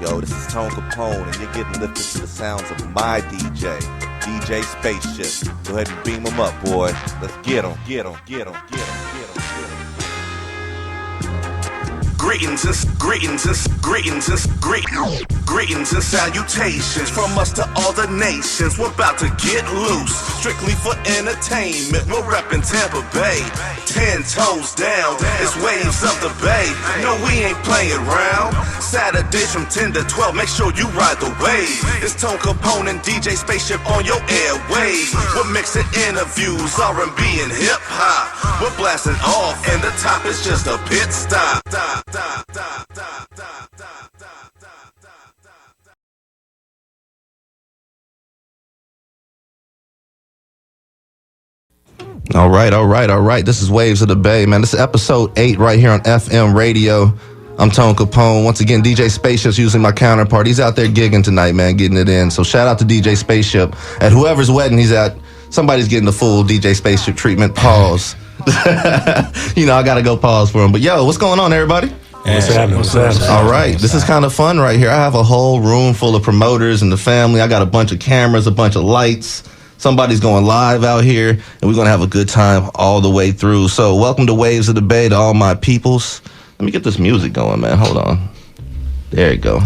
Yo, this is Tone Kapone, and you're getting lifted to the sounds of my DJ, DJ Spaceship. Go ahead and beam him up, boy. Let's get him, get him, get him, get him, get him, get him. Greetings and salutations from us to all the nations. We're about to get loose, strictly for entertainment. We're reppin' Tampa Bay, 10 toes down. It's waves of the bay. No, we ain't playing around. Saturdays from 10 to 12. Make sure you ride the wave. It's Tone Kapone and DJ Spaceship on your airwaves. We're mixing interviews, R&B and hip hop. We're blasting off, and the top is just a pit stop. All right. This is Waves of the Bay, man. This is episode 8 right here on FM radio. I'm Tone Kapone. Once again, DJ Spaceship's using my counterpart. He's out there gigging tonight, man, getting it in. So shout out to DJ Spaceship. At whoever's wedding he's at, somebody's getting the full DJ Spaceship treatment. Pause. You know, I got to go pause for him. But yo, what's going on, everybody? What's happening? All right, this is kind of fun right here. I have a whole room full of promoters and the family. I got a bunch of cameras, a bunch of lights. Somebody's going live out here, and we're going to have a good time all the way through. So welcome to Waves of the Bay to all my peoples. Let me get this music going, man. Hold on. There it go.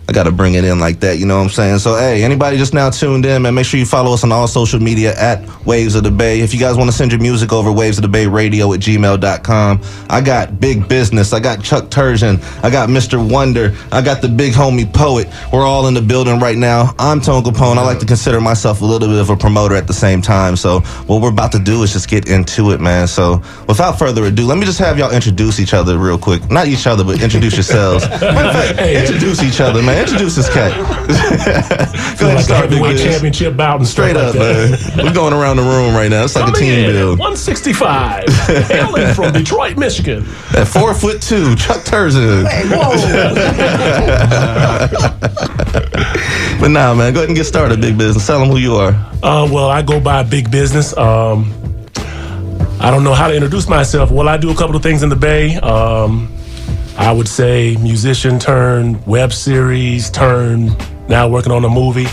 I got to bring it in like that, you know what I'm saying? So, hey, anybody just now tuned in, man, make sure you follow us on all social media at Waves of the Bay. If you guys want to send your music over, wavesofthebayradio@gmail.com. I got Big Business. I got Chuck TERZIAN. I got Mr. Wonder. I got the big homie Poet. We're all in the building right now. I'm Tone Kapone. I like to consider myself a little bit of a promoter at the same time. So what we're about to do is just get into it, man. So without further ado, let me just have y'all introduce each other real quick. Not each other, but introduce yourselves. Introduce each other, man. Introduce this cat. Go ahead and start Big Biz. Championship bout and straight up, man. We're going around the room right now. It's like a team build. 165, hailing from Detroit, Michigan. At 4'2", Chuck TERZIAN. Hey, whoa. But nah, man, go ahead and get started, Big Business. Tell them who you are. Well, I go by Big Business. I don't know how to introduce myself. Well, I do a couple of things in the Bay. I would say musician turn web series turn now working on a movie,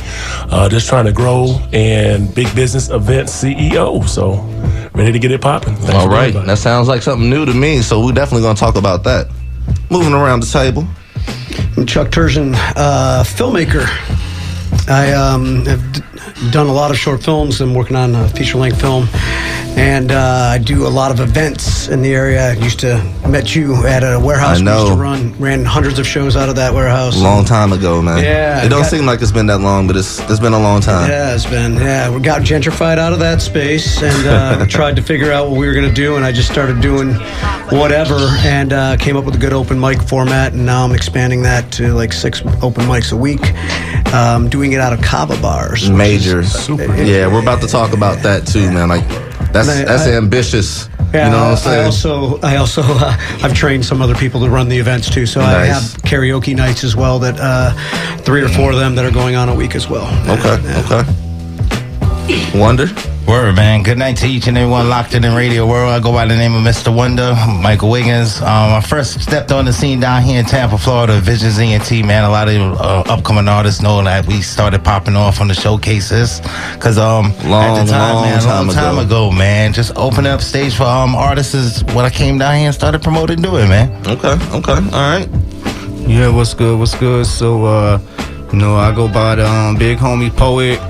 just trying to grow, and big business event CEO. So ready to get it popping. All right, that sounds like something new to me. So we're definitely going to talk about that. Moving around the table. I'm Chuck TERZIAN, filmmaker. I have done a lot of short films. I'm working on a feature-length film. And I do a lot of events in the area. I used to met you at a warehouse. I know. We used to ran hundreds of shows out of that warehouse. Long time ago, man. Yeah. It don't seem like it's been that long, but it's been a long time. Yeah, it's been. Yeah, we got gentrified out of that space and tried to figure out what we were going to do. And I just started doing whatever and came up with a good open mic format. And now I'm expanding that to like 6 open mics a week. Doing it out of kava bars. Major. Super. Yeah, we're about to talk about that too, man. Like, that's ambitious. Yeah, you know what I'm saying? I also I've trained some other people to run the events too. So nice. I have karaoke nights as well. That 3 or 4 of them that are going on a week as well. Okay. Wonder. Word, man. Good night to each and everyone locked in radio world. I go by the name of Mr. Wonder, Michael Wiggins. I first stepped on the scene down here in Tampa, Florida, Visions ENT, man. A lot of upcoming artists know that we started popping off on the showcases. Because at the time, long time ago, man, just open up stage for artists is what I came down here and started promoting doing, man. Okay. All right. Yeah, what's good? So, I go by the big homie Poet,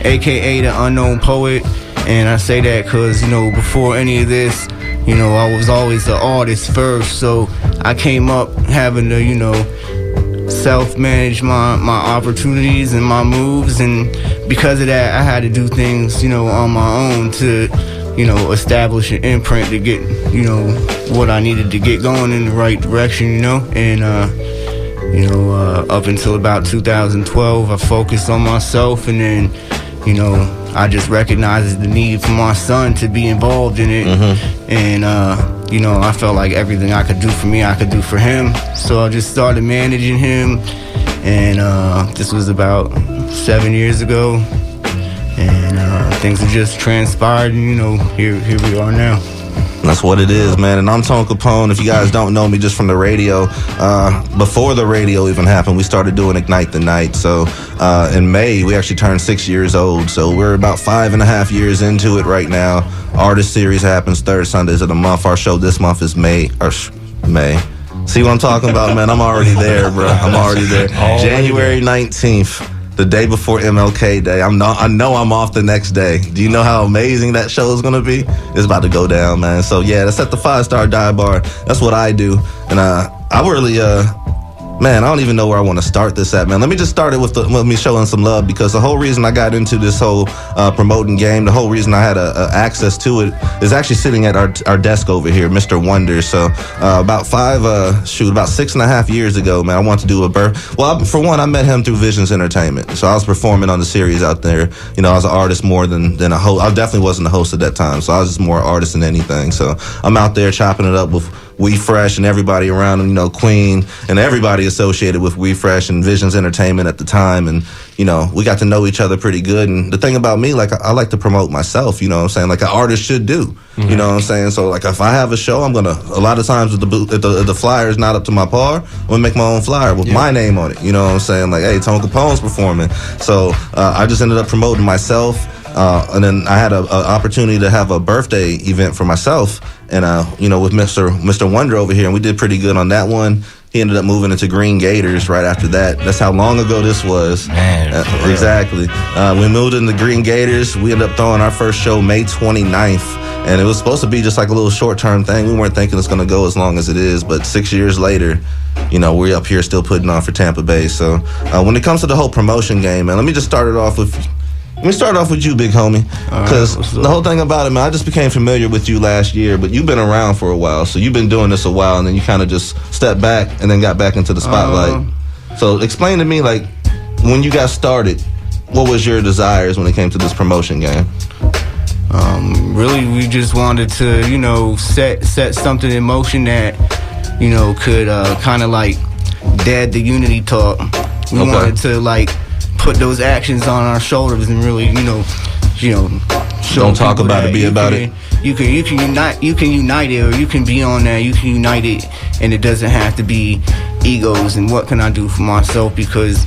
a.k.a. the Unknown Poet. And I say that because, before any of this, I was always the artist first. So I came up having to, self-manage my opportunities and my moves. And because of that, I had to do things, on my own to, establish an imprint to get, what I needed to get going in the right direction, And, up until about 2012, I focused on myself, and then, I just recognized the need for my son to be involved in it. And, I felt like everything I could do for me, I could do for him. So I just started managing him. And this was about 7 years ago. And things have just transpired, and, here we are now. That's what it is, man. And I'm Tone Kapone. If you guys don't know me just from the radio, before the radio even happened, we started doing Ignite the Night. So in May, we actually turned 6 years old. So we're about 5.5 years into it right now. Artist series happens third Sundays of the month. Our show this month is May. See what I'm talking about, man? I'm already there, bro. I'm already there. January 19th. The day before MLK Day. I know I'm off the next day. Do you know how amazing that show is going to be? It's about to go down, man. So, yeah, that's at the 5-Star Dive Bar. That's what I do. And I really, man, I don't even know where I want to start this at, man. Let me just start it with me showing some love, because the whole reason I got into this whole promoting game, the whole reason I had access to it is actually sitting at our desk over here, Mr. Wonder. So about 6.5 years ago, man, I wanted to do a birth. Well, for one, I met him through Visions Entertainment. So I was performing on the series out there. You know, I was an artist more than a host. I definitely wasn't a host at that time. So I was just more an artist than anything. So I'm out there chopping it up with We Fresh and everybody around him, you know, Queen and everybody associated with We Fresh and Visions Entertainment at the time. And, you know, we got to know each other pretty good. And the thing about me, like, I like to promote myself, you know what I'm saying? Like an artist should do, you know what I'm saying? So, like, if I have a show, I'm going to, a lot of times if the flyer is not up to my par, I'm going to make my own flyer with my name on it, you know what I'm saying? Like, hey, Tone Kapone's performing. So I just ended up promoting myself. And then I had an opportunity to have a birthday event for myself, and you know, with Mr. Wonder over here, and we did pretty good on that one. He ended up moving into Green Gators right after that. That's how long ago this was. Man, exactly. We moved into Green Gators. We ended up throwing our first show May 29th, and it was supposed to be just like a little short-term thing. We weren't thinking it's going to go as long as it is, but 6 years later, you know, we're up here still putting on for Tampa Bay. So when it comes to the whole promotion game, man, let me start off with you, big homie, because the whole thing about it, man, I just became familiar with you last year, but you've been around for a while, so you've been doing this a while, and then you kind of just stepped back and then got back into the spotlight. So explain to me, like, when you got started, what was your desires when it came to this promotion game? Really, we just wanted to, you know, set something in motion that, you know, could kind of like dead the unity talk. We wanted to, like, put those actions on our shoulders and really, you know, show. Don't talk about it, be about it. You can unite it, or you can be on that. You can unite it, and it doesn't have to be egos. And what can I do for myself? Because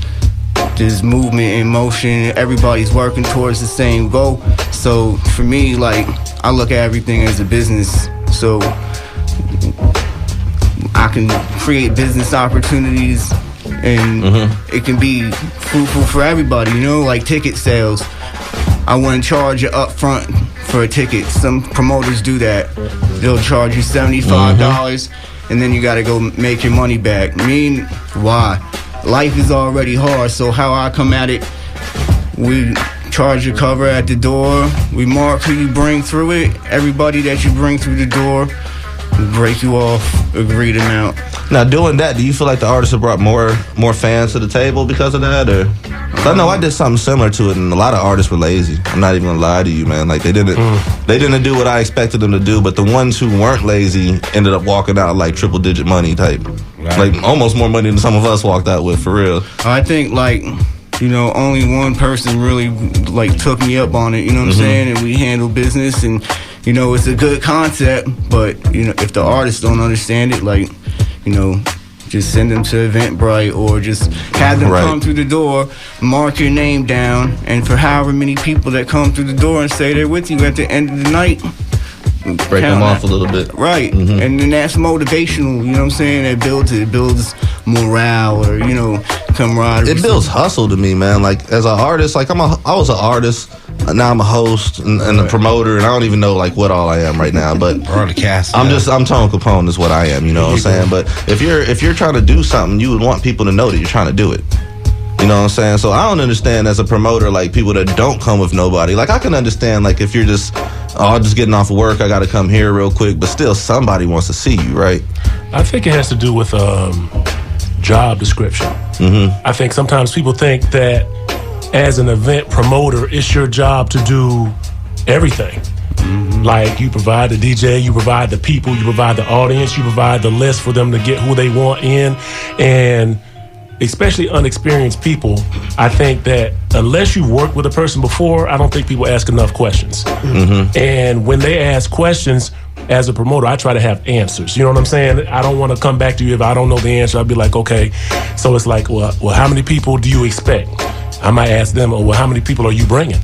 there's movement in motion. Everybody's working towards the same goal. So for me, like, I look at everything as a business. So I can create business opportunities, and it can be fruitful for everybody, you know, like ticket sales. I wouldn't charge you up front for a ticket. Some promoters do that. They'll charge you $75, and then you got to go make your money back. Why? Life is already hard, so how I come at it, we charge your cover at the door. We mark who you bring through it. Everybody that you bring through the door, we break you off agreed amount. Now, doing that, do you feel like the artists have brought more fans to the table because of that? Or I know I did something similar to it, and a lot of artists were lazy. I'm not even gonna lie to you, man. Like, they didn't do what I expected them to do, but the ones who weren't lazy ended up walking out like triple-digit money type. Right. Like, almost more money than some of us walked out with, for real. I think, like, you know, only one person really, like, took me up on it, you know what I'm saying? And we handle business, and, you know, it's a good concept, but, you know, if the artists don't understand it, like, you know, just send them to Eventbrite, or just have them come through the door, mark your name down, and for however many people that come through the door and say they're with you at the end of the night, break them off a little bit. Right. And then that's motivational, you know what I'm saying? It builds morale, or, you know, camaraderie. It builds hustle to me, man. Like, as an artist, like, I was an artist, now I'm a host and a promoter, and I don't even know, like, what all I am right now, but broadcast. I'm Tone Kapone is what I am, you know what I'm saying? But if you're trying to do something, you would want people to know that you're trying to do it. You know what I'm saying? So I don't understand, as a promoter, like, people that don't come with nobody. Like, I can understand, like, if you're just, I'm just getting off of work, I got to come here real quick, but still somebody wants to see you, right? I think it has to do with job description. I think sometimes people think that as an event promoter, it's your job to do everything. Like, you provide the DJ, you provide the people, you provide the audience, you provide the list for them to get who they want in. And especially unexperienced people, I think that unless you've worked with a person before, I don't think people ask enough questions. And when they ask questions, as a promoter, I try to have answers. You know what I'm saying? I don't want to come back to you if I don't know the answer. I'll be like, okay. So it's like, well, how many people do you expect? I might ask them, well, how many people are you bringing?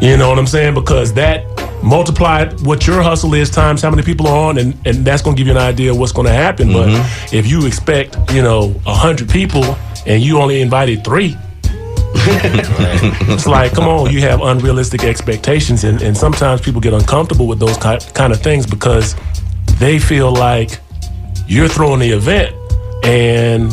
You know what I'm saying? Because that multiplied what your hustle is times how many people are on, and that's going to give you an idea of what's going to happen. But if you expect, 100 people and you only invited 3, it's like, come on, you have unrealistic expectations, and sometimes people get uncomfortable with those kind of things because they feel like you're throwing the event and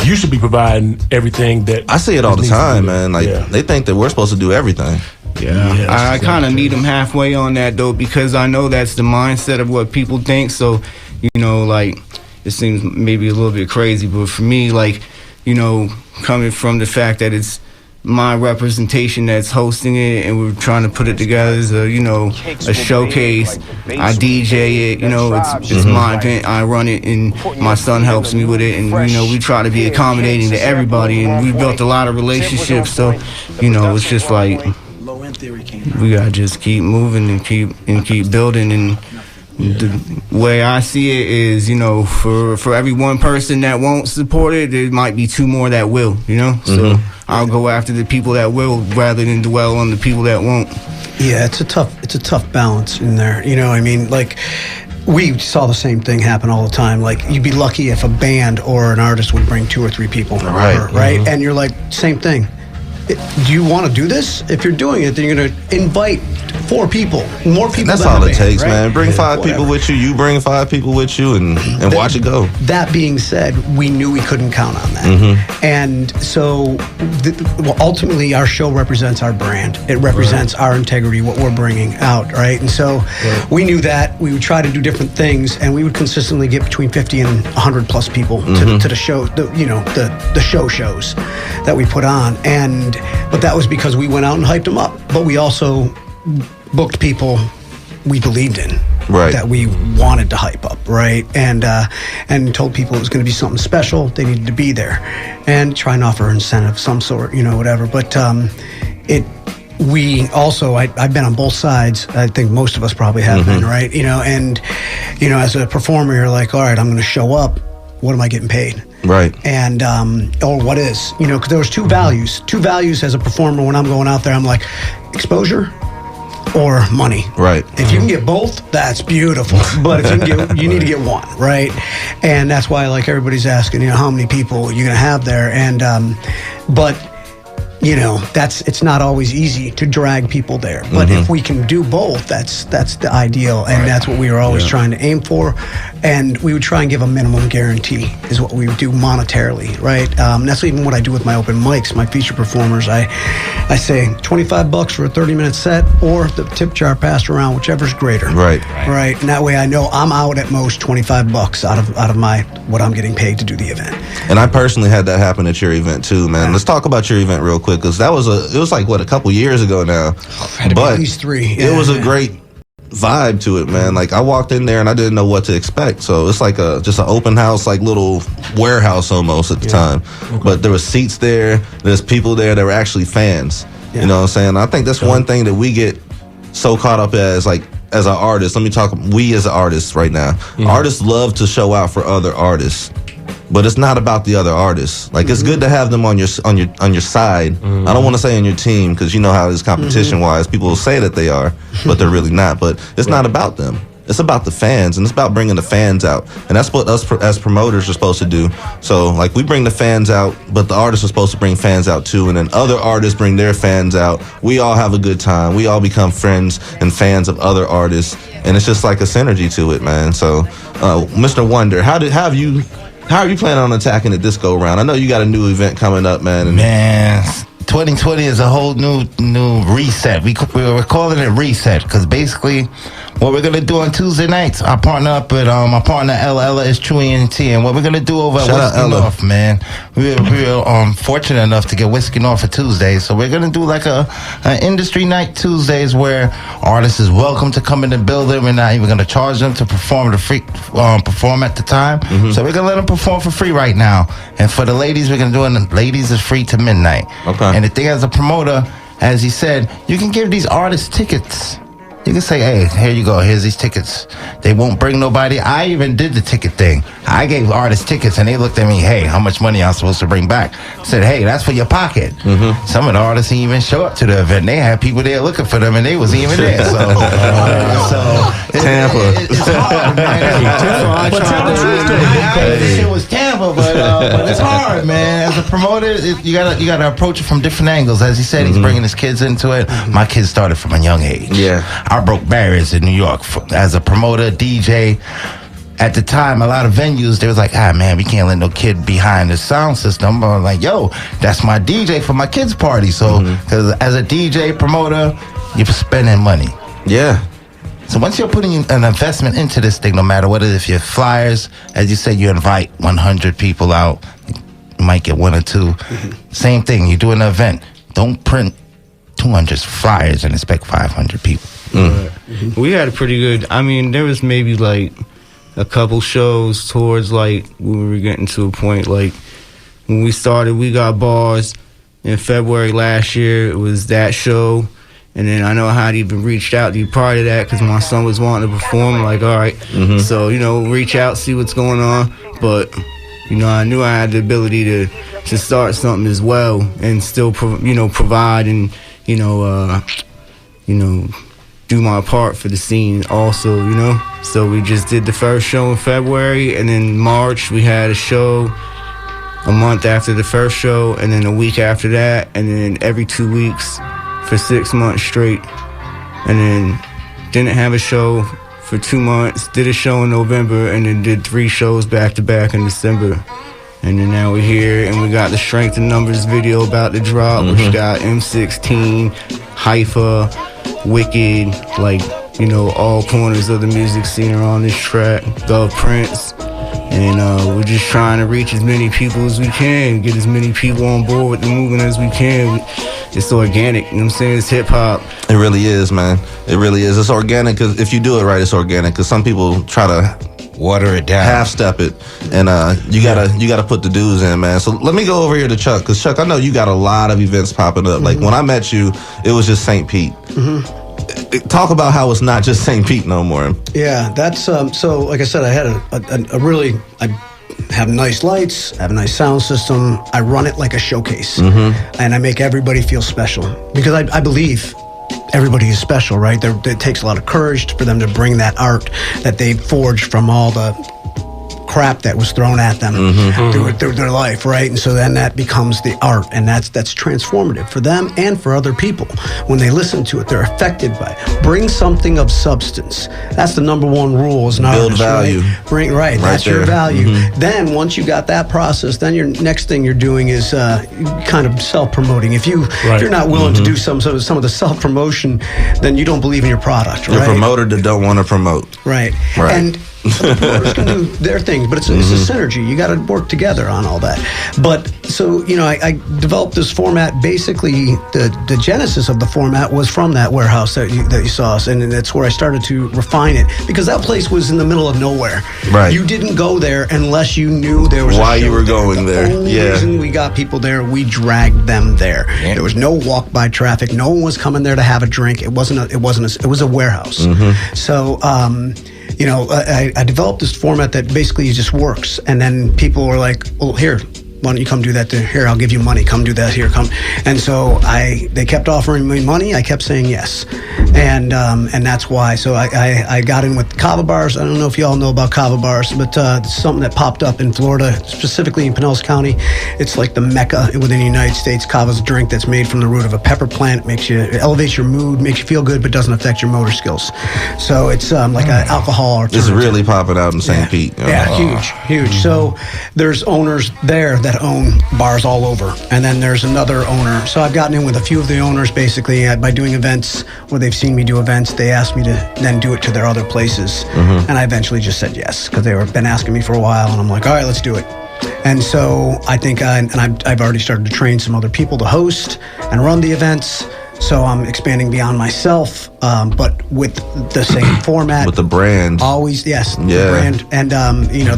you should be providing everything that I see it all the time, man. Like they think that we're supposed to do everything. Yeah, I kind of meet them halfway on that though, because I know that's the mindset of what people think. So, like, it seems maybe a little bit crazy, but for me, like, coming from the fact that it's my representation that's hosting it, and we're trying to put it together as a showcase. I DJ it, it's my event. I run it, and my son helps me with it, and we try to be accommodating to everybody, and we built a lot of relationships. So, it's just like we gotta just keep moving and keep building. And the way I see it is, for every one person that won't support it, there might be 2 more that will, So I'll go after the people that will rather than dwell on the people that won't. Yeah, it's a tough balance in there. Like, we saw the same thing happen all the time. Like, you'd be lucky if a band or an artist would bring 2 or 3 people. Right? And you're like, same thing. Do you want to do this? If you're doing it, then you're going to invite 4 people, more people. That's all it takes, man. Bring 5 people with you. You bring 5 people with you, and watch it go. That being said, we knew we couldn't count on that, and so ultimately, our show represents our brand. It represents our integrity, what we're bringing out, right? And so we knew that we would try to do different things, and we would consistently get between 50 and 100 plus people to the show, the show shows that we put on, but that was because we went out and hyped them up. But we also booked people we believed in, that we wanted to hype up, right? And told people it was going to be something special. They needed to be there, and try and offer incentive of some sort, whatever. But we also, I've been on both sides. I think most of us probably have been, right? And as a performer, you're like, all right, I'm going to show up. What am I getting paid? Right. And, or what is, because there was 2 values. 2 values as a performer when I'm going out there. I'm like, exposure or money. Right. If you can get both, that's beautiful. But if you need to get one, right? And that's why, like, everybody's asking, how many people you're going to have there. And, but it's not always easy to drag people there. But if we can do both, that's the ideal, and that's what we were always trying to aim for. And we would try and give a minimum guarantee is what we would do monetarily, right? That's even what I do with my open mics, my feature performers. I say $25 for a 30-minute set, or the tip jar passed around, whichever's greater. Right. And that way I know I'm out at most $25 out of my what I'm getting paid to do the event. And I personally had that happen at your event too, man. Let's talk about your event real quick, because it was like a couple years ago now. But at least 3. It was a great vibe to it, man. Like, I walked in there and I didn't know what to expect. So it's like just an open house, like little warehouse almost at the time. But there were seats there. There's people there that were actually fans. You know what I'm saying? I think that's one thing that we get so caught up as an artist. Let me talk. We as artists right now. Artists love to show out for other artists. But it's not about the other artists. Like, it's good to have them on your side. I don't want to say on your team, because you know how it is competition-wise. People will say that they are, but they're really not. But it's not about them. It's about the fans, and it's about bringing the fans out. And that's what us as promoters are supposed to do. So, like, we bring the fans out, but the artists are supposed to bring fans out too. And then other artists bring their fans out. We all have a good time. We all become friends and fans of other artists. And it's just like a synergy to it, man. So, Mr. Wonder, how are you planning on attacking it this go around? I know you got a new event coming up, man. Man, 2020 is a whole new reset. We're calling it reset, because basically what we're going to do on Tuesday nights, I partner up with my partner Ella is True ENT, and what we're going to do over at Whiskey North, man, we're fortunate enough to get Whiskey North for Tuesdays, so we're going to do like an industry night Tuesdays where artists is welcome to come in the building. We're not even going to charge them to perform at the time, so we're going to let them perform for free right now. And for the ladies, we're going to do it, ladies is free to midnight. Okay. And the thing as a promoter, as he said, you can give these artists tickets You can say, hey, here you go. Here's these tickets. They won't bring nobody. I even did the ticket thing. I gave artists tickets, and they looked at me, hey, how much money I'm supposed to bring back? I said, hey, that's for your pocket. Mm-hmm. Some of the artists didn't even show up to the event. They had people there looking for them, and they wasn't even there. So Tampa. It's hard, man. This shit was Tampa, but it's hard, man. As a promoter, you gotta approach it from different angles. As he said, he's bringing his kids into it. My kids started from a young age. Yeah. I broke barriers in New York as a promoter, DJ. At the time, a lot of venues, they was like, man, we can't let no kid behind the sound system. I'm like, yo, that's my DJ for my kids' party. So, because as a DJ promoter, you're spending money. Yeah. So once you're putting an investment into this thing, no matter what it is, if you're flyers, as you say, you invite 100 people out, you might get 1 or 2. Same thing, you do an event. Don't print 200 flyers and expect 500 people. We had a pretty good, I mean, there was maybe like a couple shows towards like when we were getting to a point, like when we started, we got bars in February last year. It was that show. And then I know I had even reached out to you prior to that because my son was wanting to perform. I'm like, all right. So, reach out, see what's going on. But, I knew I had the ability to start something as well and still, provide and, do my part for the scene also, So we just did the first show in February, and then March we had a show a month after the first show, and then a week after that, and then every 2 weeks for 6 months straight. And then didn't have a show for 2 months, did a show in November, and then did 3 shows back to back in December. And then now we're here, and we got the Strength in Numbers video about to drop, which got M16, Haifa, Wicked, all corners of the music scene are on this track, Gov Prince. And we're just trying to reach as many people as we can, get as many people on board with the movement as we can. It's organic, you know what I'm saying? It's hip-hop. It really is, man. It really is. It's organic, because if you do it right, it's organic. Because some people try to water it down, half-step it, and you gotta put the dues in, man. So let me go over here to Chuck, because Chuck, I know you got a lot of events popping up. Like when I met you, it was just St. Pete. Talk about how it's not just St. Pete no more. Yeah, that's so. Like I said, I had a really. I have nice lights, I have a nice sound system. I run it like a showcase, and I make everybody feel special because I believe everybody is special, right? It takes a lot of courage for them to bring that art that they forged from all the crap that was thrown at them through their life, right? And so then that becomes the art, and that's transformative for them and for other people. When they listen to it, they're affected by it. Bring something of substance. That's the number one rule as an artist. Build value. Right? That's there. Your value. Then once you got that process, then your next thing you're doing is kind of self-promoting. If you're not willing to do some of the self-promotion, then you don't believe in your product, right? You're a promoter that don't want to promote. Right. And so the promoters can do their thing, but it's a synergy. You got to work together on all that. But so I developed this format. Basically, the genesis of the format was from that warehouse that you saw us, and that's where I started to refine it, because that place was in the middle of nowhere. Right. You didn't go there unless you knew there was why a show you were there. going there. The only reason we got people there, we dragged them there. Yeah. There was no walk-by traffic. No one was coming there to have a drink. It was a warehouse. So. I developed this format that basically just works, and then people were like, well, here, why don't you come do that? Here, I'll give you money. Come do that. Here, come. And so they kept offering me money. I kept saying yes, and that's why. So I got in with Kava bars. I don't know if you all know about Kava bars, but it's something that popped up in Florida, specifically in Pinellas County. It's like the mecca within the United States. Kava's a drink that's made from the root of a pepper plant. It elevates your mood, makes you feel good, but doesn't affect your motor skills. So it's like an alcohol alternative. It's really popping out in St. Pete. Yeah, huge. So there's owners there that own bars all over, and then there's another owner. So I've gotten in with a few of the owners basically by doing events where they've seen me do events. They asked me to then do it to their other places, and I eventually just said yes, because they've been asking me for a while, and I'm like, all right, let's do it. And so I think I've already started to train some other people to host and run the events. So I'm expanding beyond myself, but with the same format. With the brand. Always, yes. Yeah. The brand and,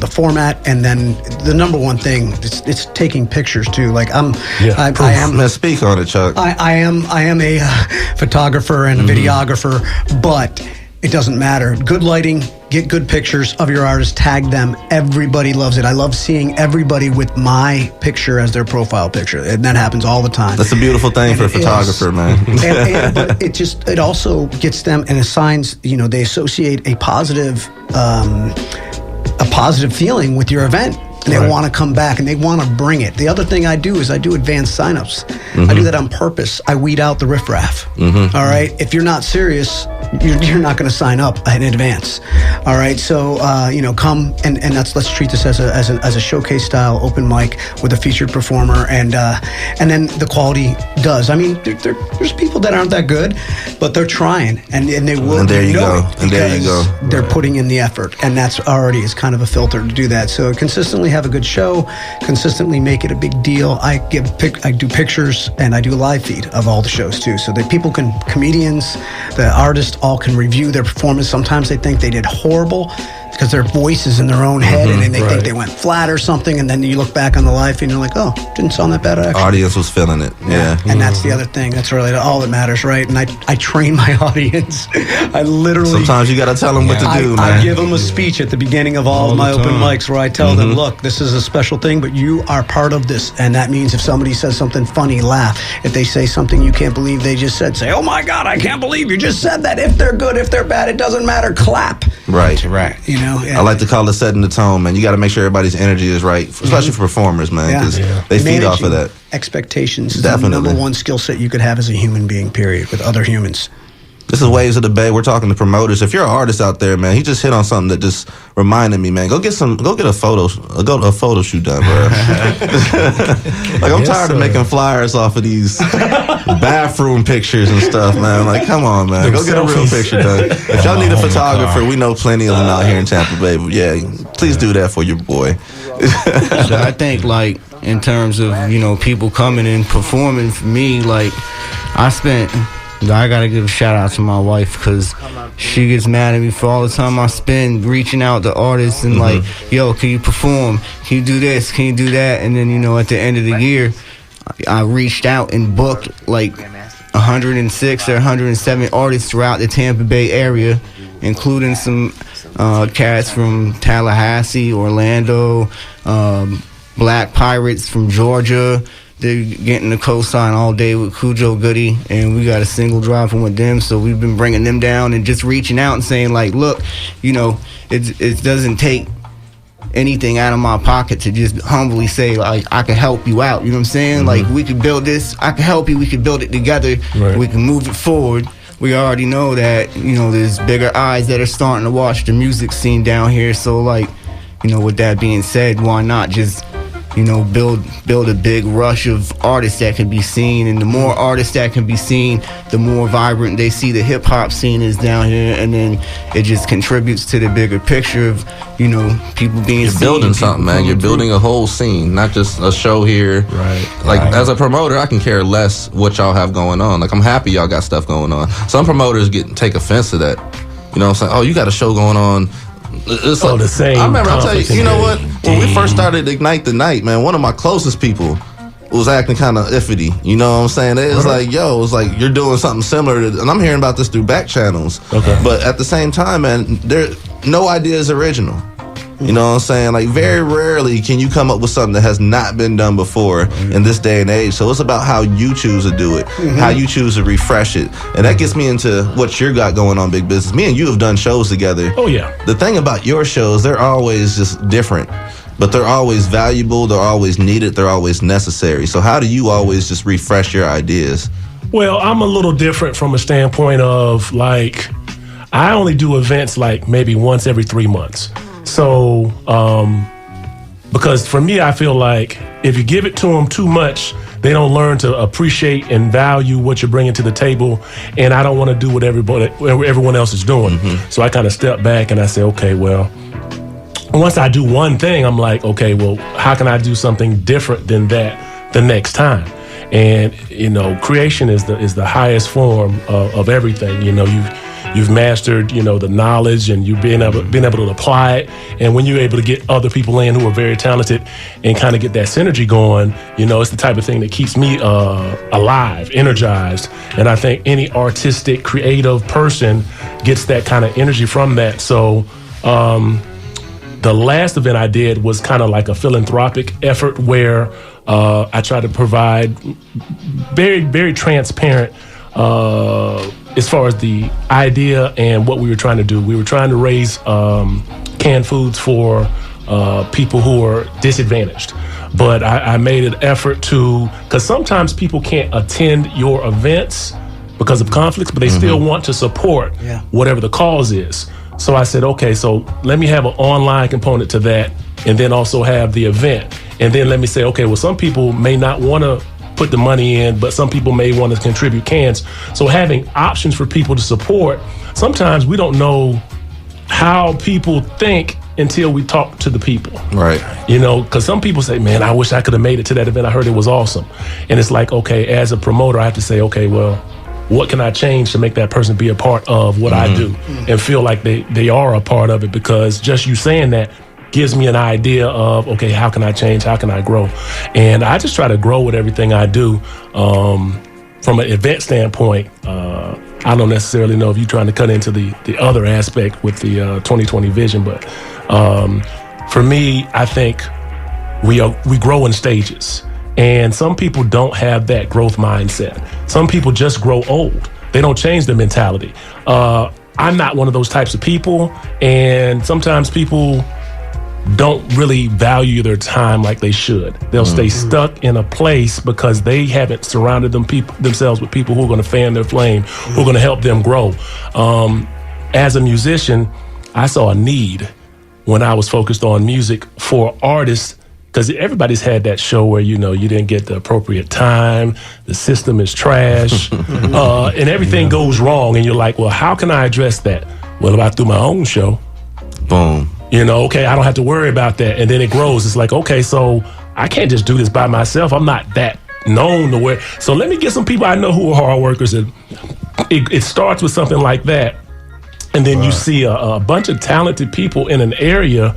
the format. And then the number one thing, it's taking pictures too. Like I am. Man, speak on it, Chuck. I am a photographer and a videographer, but it doesn't matter. Good lighting, get good pictures of your artist, tag them. Everybody loves it. I love seeing everybody with my picture as their profile picture, and that happens all the time. That's a beautiful thing for a photographer, man. But it also gets them and assigns. They associate a positive feeling with your event. And they want to come back and they want to bring it. The other thing I do is I do advanced signups. I do that on purpose. I weed out the riffraff. All right. If you're not serious, you're not going to sign up in advance. All right. So come and let's treat this as a showcase style open mic with a featured performer, and then the quality does. I mean, there's people that aren't that good, but they're trying and they will. And there you go. And there you go. They're putting in the effort, and that's already is kind of a filter to do that. So consistently have a good show, consistently make it a big deal. I do pictures and I do a live feed of all the shows too, so that comedians, the artists all can review their performance. Sometimes they think they did horrible because their voice is in their own head and they think they went flat or something, and then you look back on the live feed and you're like, oh, didn't sound that bad actually. Audience was feeling it. Yeah. And that's the other thing. That's really all that matters, right? And I train my audience. I literally... Sometimes you got to tell them what to do, man. I give them a speech at the beginning of all of my open mics where I tell them, look, this is a special thing, but you are part of this. And that means if somebody says something funny, laugh. If they say something you can't believe they just said, say, oh my God, I can't believe you just said that. If they're good, if they're bad, it doesn't matter. Clap. Right. Yeah. I like to call it setting the tone, man. You got to make sure everybody's energy is right, especially for performers, man, because they feed off of that. Expectations is the number one skill set you could have as a human being, period, with other humans. This is Waves of the Bay. We're talking to promoters. If you're an artist out there, man, he just hit on something that just reminded me, man. Go get a photo shoot done, bro. Like, I'm tired of making flyers off of these bathroom pictures and stuff, man. Like, come on, man. Go get a real picture done. If y'all need a photographer, we know plenty of them out here in Tampa Bay. But yeah, please do that for your boy. So I think, like, in terms of, people coming and performing, for me, like, I gotta give a shout out to my wife, because she gets mad at me for all the time I spend reaching out to artists and like, yo, can you perform? Can you do this? Can you do that? And then, at the end of the year, I reached out and booked like 106 or 107 artists throughout the Tampa Bay area, including some cats from Tallahassee, Orlando, Black Pirates from Georgia. They're getting the co-sign all day with Cujo Goody, and we got a single dropping with them, so we've been bringing them down and just reaching out and saying, like, look, it doesn't take anything out of my pocket to just humbly say, like, I can help you out, you know what I'm saying? Like, we can build this, I can help you, we can build it together, we can move it forward. We already know that, there's bigger eyes that are starting to watch the music scene down here, so, like, with that being said, why not just build a big rush of artists that can be seen, and the more artists that can be seen, the more vibrant they see the hip hop scene is down here, and then it just contributes to the bigger picture of people being You're seen. building something, man. You're building a whole scene, not just a show here. Right. Like, as a promoter, I can care less what y'all have going on. Like, I'm happy y'all got stuff going on. Some promoters take offense to that. You know what I'm saying? Oh, you got a show going on. It's like the same. I remember, I'll tell you know what? When we first started Ignite the Night, man, one of my closest people was acting kind of iffy. You know what I'm saying? It was like, yo, it's like you're doing something similar to, and I'm hearing about this through back channels. Okay. But at the same time, man, no idea is original. You know what I'm saying? Like, very rarely can you come up with something that has not been done before in this day and age. So it's about how you choose to do it, how you choose to refresh it. And that gets me into what you got going on, Big Business. Me and you have done shows together. Oh, yeah. The thing about your shows, they're always just different. But they're always valuable, they're always needed, they're always necessary. So how do you always just refresh your ideas? Well, I'm a little different from a standpoint of, like, I only do events like maybe once every 3 months. So, because for me, I feel like if you give it to them too much, they don't learn to appreciate and value what you're bringing to the table. And I don't want to do what everyone else is doing. So I kind of step back and I say, okay, well, once I do one thing, I'm like, okay, well, how can I do something different than that the next time? And creation is the highest form of everything. You've mastered, the knowledge, and you've been able to apply it. And when you're able to get other people in who are very talented and kind of get that synergy going, it's the type of thing that keeps me alive, energized. And I think any artistic, creative person gets that kind of energy from that. So the last event I did was kind of like a philanthropic effort where I tried to provide very, very transparent as far as the idea and what we were trying to do. We were trying to raise canned foods for people who are disadvantaged. But I made an effort because sometimes people can't attend your events because of conflicts, but they still want to support whatever the cause is. So I said, okay, so let me have an online component to that, and then also have the event. And then let me say, okay, well, some people may not want to put the money in, but some people may want to contribute cans. So having options for people to support, sometimes we don't know how people think until we talk to the people. Right. Because some people say, man, I wish I could have made it to that event. I heard it was awesome. And it's like, okay, as a promoter, I have to say, okay, well, what can I change to make that person be a part of what I do and feel like they are a part of it? Because just you saying that gives me an idea of, okay, how can I change? How can I grow? And I just try to grow with everything I do. From an event standpoint, I don't necessarily know if you're trying to cut into the other aspect with the 2020 vision, but for me, I think we grow in stages. And some people don't have that growth mindset. Some people just grow old. They don't change their mentality. I'm not one of those types of people. And sometimes people don't really value their time like they should. They'll stay stuck in a place because they haven't surrounded themselves with people who are going to fan their flame, who are going to help them grow. As a musician, I saw a need when I was focused on music for artists, because everybody's had that show where, you didn't get the appropriate time, the system is trash, and everything goes wrong. And you're like, well, how can I address that? Well, if I do my own show, boom. Okay, I don't have to worry about that. And then it grows. It's like, okay, so I can't just do this by myself. I'm not that known to where. So let me get some people I know who are hard workers. And it starts with something like that. And then you see a bunch of talented people in an area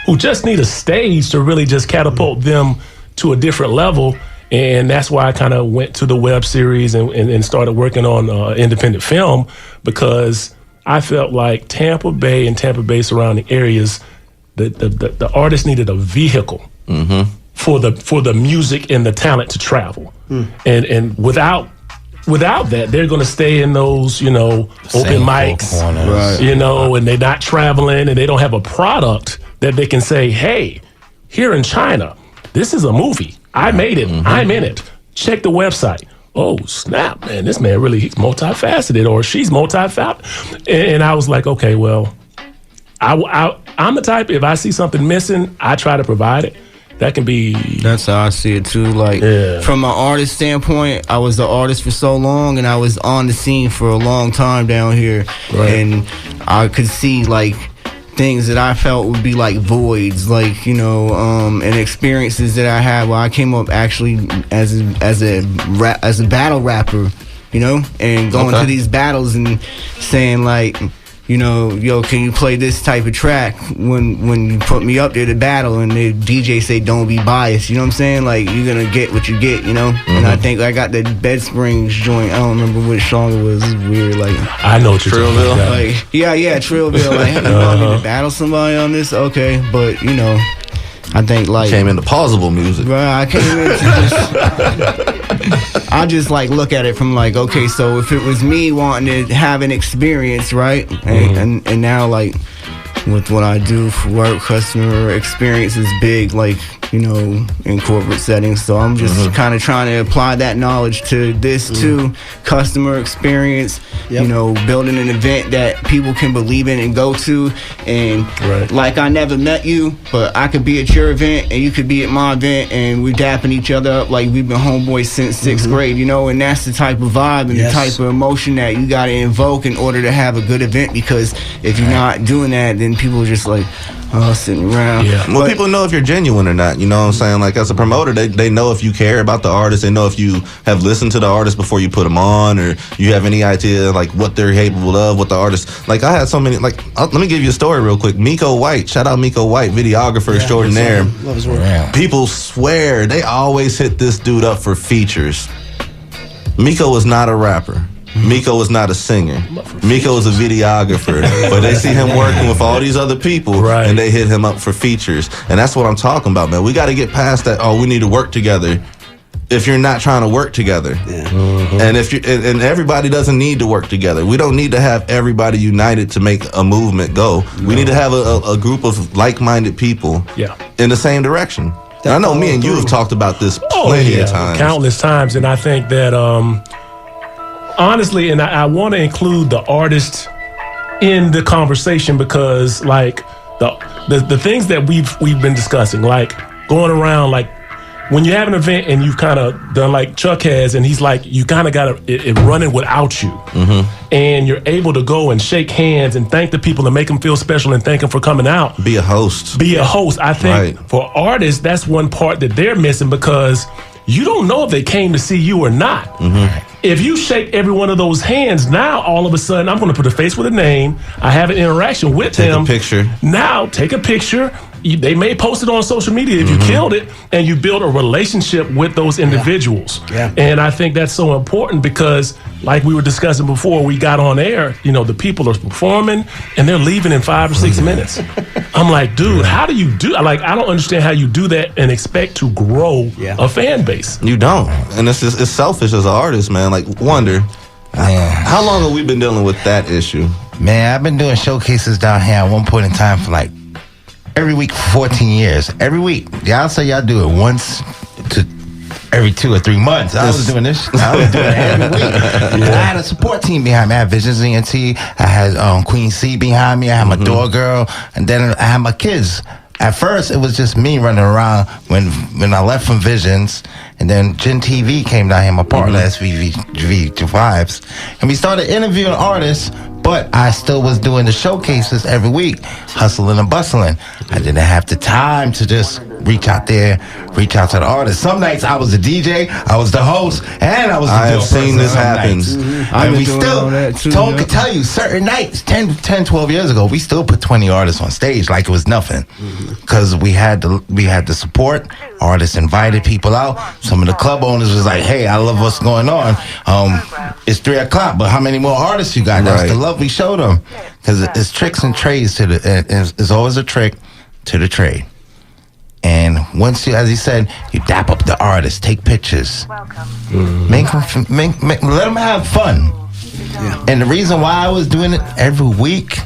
who just need a stage to really just catapult them to a different level. And that's why I kind of went to the web series and started working on independent film, because I felt like Tampa Bay and Tampa Bay surrounding areas, the artists needed a vehicle for the music and the talent to travel. And without that, they're going to stay in those, open mics, and they're not traveling, and they don't have a product that they can say, hey, here in China, this is a movie. I made it. I'm in it. Check the website. Oh, snap, man, this man really, he's multifaceted, or she's multifaceted. And I was like, okay, well, I'm the type, if I see something missing, I try to provide it. That can be... That's how I see it, too. Like, from an artist standpoint, I was an artist for so long, and I was on the scene for a long time down here. Right. And I could see, like, things that I felt would be like voids, like, and experiences that I had while I came up actually as a battle rapper, and going to these battles and saying like, yo, can you play this type of track when you put me up there to battle, and the DJ say don't be biased, you know what I'm saying? Like, you're gonna get what you get, And I think I got the Bed Springs joint. I don't remember which song it was. It's weird. Like, I know what you're talking about. Like, yeah, Trillville. Like, hey, you want me to battle somebody on this? Okay, but I think like came into pausable music. Right, I came into I just like look at it from like, okay, so if it was me wanting to have an experience, right, and now like with what I do for work, customer experience is big, like, in corporate settings. So I'm just kind of trying to apply that knowledge to this too, customer experience, building an event that people can believe in and go to. And like, I never met you, but I could be at your event and you could be at my event, and we're dapping each other up like we've been homeboys since 6th grade, and that's the type of vibe and the type of emotion that you got to invoke in order to have a good event. Because if you're not doing that, then people are just like, sitting around. Yeah. Well, people know if you're genuine or not. You know what I'm saying? Like, as a promoter, they know if you care about the artist. They know if you have listened to the artist before you put them on, or you have any idea, like, what they're capable of, what the artist... Like, I had so many... Like, let me give you a story real quick. Miko White. Shout out Miko White, videographer extraordinaire. Love his work. Yeah. People swear they always hit this dude up for features. Miko is not a rapper. Miko is not a singer. Miko is a videographer. But they see him working with all these other people, Right. and they hit him up for features. And that's what I'm talking about, man. We got to get past that, we need to work together. If you're not trying to work together. And if you and everybody doesn't need to work together. We don't need to have everybody united to make a movement go. We need to have a group of like-minded people in the same direction. And I know me and you have talked about this plenty of times. Countless times. And I think that, honestly, and I want to include the artist in the conversation because, like, the things that we've been discussing, like going around, like, when you have an event and you've kind of done like Chuck has, and he's like, you kind of got it running without you. And you're able to go and shake hands and thank the people and make them feel special and thank them for coming out. Be a host. Be a host. I think for artists, that's one part that they're missing because you don't know if they came to see you or not. If you shake every one of those hands, now all of a sudden, I'm going to put a face with a name. I have an interaction with them. Take a picture. Now, take a picture. They may post it on social media if you killed it, and you build a relationship with those individuals. And I think that's so important because, like we were discussing before we got on air, you know, the people are performing and they're leaving in 5 or 6 minutes. I'm like, dude, how do you do? Like, I don't understand how you do that and expect to grow a fan base. You don't. And it's selfish as an artist, man. Like, wonder, how long have we been dealing with that issue? Man, I've been doing showcases down here at one point in time for like every week for 14 years. Every week. Y'all say y'all do it once to every 2 or 3 months. I was doing this. I was doing it every week. I had a support team behind me. I had Visions ENT. I had Queen C behind me. I had my door girl. And then I had my kids. At first, it was just me running around when I left from Visions. And then Gen TV came down here, my partner, SVV Vibes. And we started interviewing artists, but I still was doing the showcases every week, hustling and bustling. I didn't have the time to just reach out to the artists. Some nights I was the DJ, I was the host, and I was the I have seen this happen. And we still, Tone could tell you, certain nights, 10, 12 years ago, we still put 20 artists on stage like it was nothing. Because we had the support, artists invited people out. Some of the club owners was like, hey, I love what's going on. It's 3 o'clock, but how many more artists you got? That's the love we showed them. Because it's tricks and trades it's always a trick to the trade. And once you, as he said, you dap up the artist, take pictures, make let them have fun. And the reason why I was doing it every week,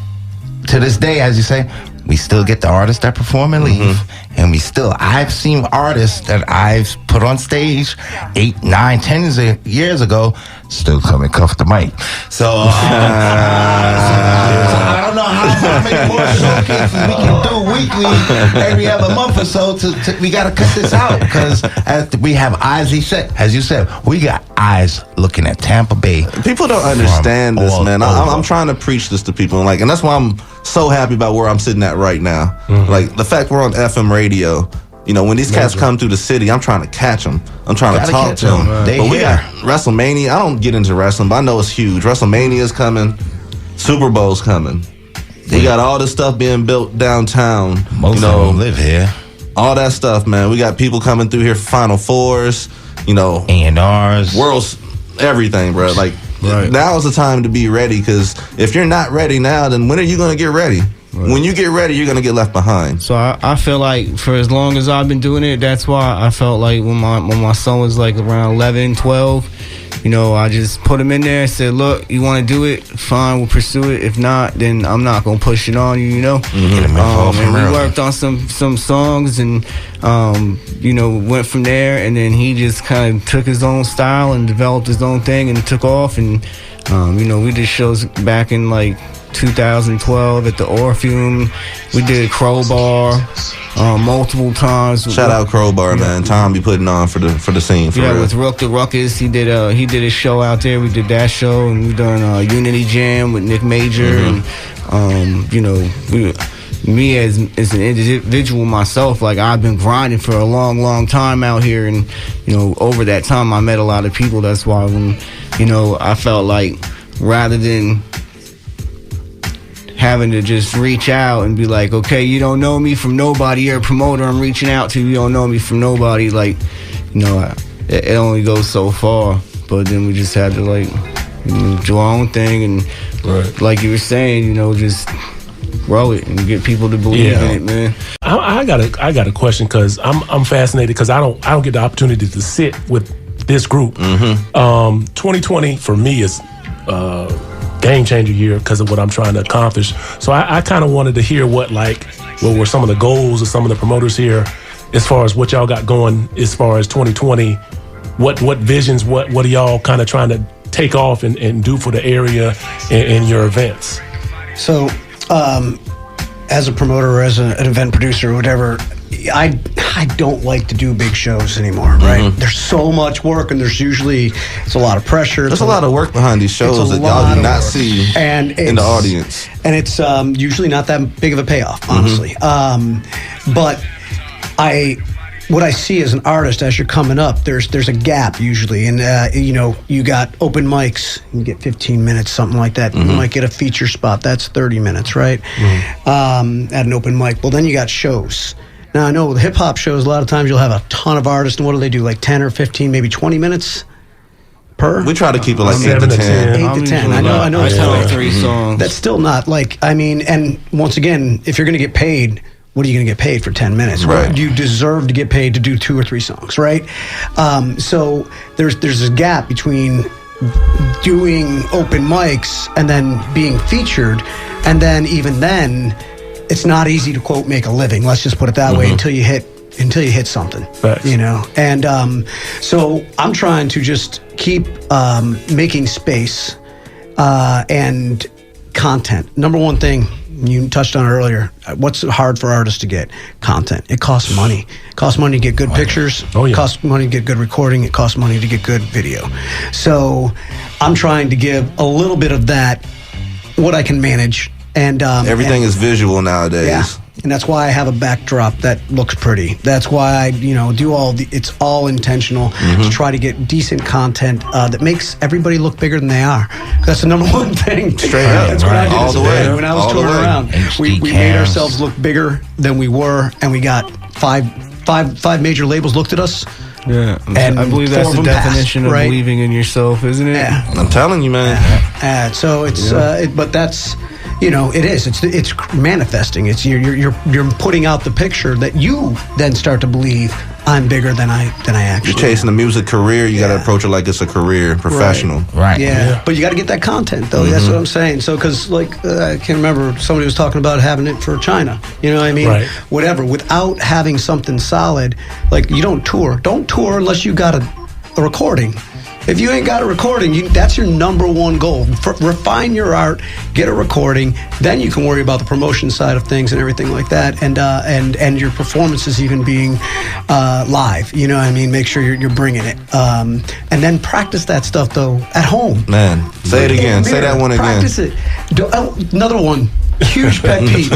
to this day, as you say, we still get the artists that perform and leave. And I've seen artists that I've put on stage 8, 9, 10 years ago still come and cuff the mic. So, I don't know how many more showcases we can do weekly, every other month or so. We got to cut this out because we have eyes, as you said, we got eyes looking at Tampa Bay. People don't understand this, man. I'm trying to preach this to people, and that's why I'm so happy about where I'm sitting at right now. Like the fact we're on FM radio. You know, when these cats come through the city, I'm trying to catch them. I'm trying to talk to them. But we got WrestleMania. I don't get into wrestling, but I know it's huge. WrestleMania's coming. Super Bowl's coming. They got all this stuff being built downtown. Most of them live here. All that stuff, man. We got people coming through here for Final Fours. You know, A&Rs, worlds, everything, bro. Like now is the time to be ready. Because if you're not ready now, then when are you going to get ready? When you get ready, you're going to get left behind. So I feel like for as long as I've been doing it, that's why I felt like when my son was like around 11, 12, you know, I just put him in there and said, look, you want to do it? Fine, we'll pursue it. If not, then I'm not going to push it on you, you know? And we worked on some songs and, you know, went from there. And then he just kind of took his own style and developed his own thing and took off. And, you know, we did shows back in like 2012 at the Orpheum. We did Crowbar multiple times. Shout out Crowbar, man. Tom be putting on for the scene. For real. With Rook the Ruckus, he did a show out there. We did that show, and we done Unity Jam with Nick Major, and you know, me as an individual myself, like I've been grinding for a long time out here, and over that time I met a lot of people. That's why when I felt like rather than having to just reach out and be like, okay, you don't know me from nobody, you're a promoter I'm reaching out to, you don't know me from nobody, like it only goes so far. But then we just had to do our own thing, and like you were saying, just grow it and get people to believe in it, man. I got a question, because I'm fascinated, because I don't get the opportunity to sit with this group. 2020 for me is game changer year because of what I'm trying to accomplish. So I kind of wanted to hear what were some of the goals of some of the promoters here, as far as what y'all got going as far as 2020. What visions, what are y'all kind of trying to take off and do for the area and your events? So, as a promoter or as an event producer or whatever, I don't like to do big shows anymore, right? There's so much work, and it's a lot of pressure. There's a lot of work behind these shows that y'all do not see in the audience. And it's usually not that big of a payoff, honestly. But what I see as an artist, as you're coming up, there's a gap usually, and you got open mics, you get 15 minutes, something like that. You might get a feature spot, that's 30 minutes, right? At an open mic. Well, then you got shows. Now I know with hip hop shows, a lot of times you'll have a ton of artists, and what do they do? Like 10 or 15, maybe 20 minutes per. We try to keep it like 8 to 10. 8 to 10. I know. It's like 3 songs. That's still not and once again, if you're going to get paid, what are you going to get paid for 10 minutes? Right. You deserve to get paid to do 2 or 3 songs, right? So there's this gap between doing open mics and then being featured, and then even then, it's not easy to quote make a living. Let's just put it that way until you hit something, Facts. And so I'm trying to just keep making space and content. Number one thing. You touched on it earlier. What's hard for artists to get? Content. It costs money. It costs money to get good pictures. It costs money to get good recording. It costs money to get good video. So I'm trying to give a little bit of that, what I can manage. And everything is visual nowadays. Yeah. And that's why I have a backdrop that looks pretty. that's why I, do it's all intentional to try to get decent content that makes everybody look bigger than they are. That's the number one thing. Straight up. That's what I did all the way. When I was touring around. We made ourselves look bigger than we were, and we got five major labels looked at us. Yeah, and I believe that's the definition of believing in yourself, isn't it? Yeah. I'm telling you, man. So it's, but that's, it is. It's manifesting. It's you're putting out the picture that you then start to believe I'm bigger than I actually. You're chasing a music career. You got to approach it like it's a career, professional. Right. Yeah. But you got to get that content though. That's what I'm saying. So because I can't remember, somebody was talking about having it for China. You know what I mean? Right. Whatever. Without having something solid, like you don't tour. Don't tour unless you got a recording. If you ain't got a recording, that's your number one goal. Refine your art, get a recording, then you can worry about the promotion side of things and everything like that, and your performances even being live. You know what I mean? Make sure you're bringing it, and then practice that stuff though at home. Man, say it again. Say that one again. Practice it. Another one. Huge pet peeve.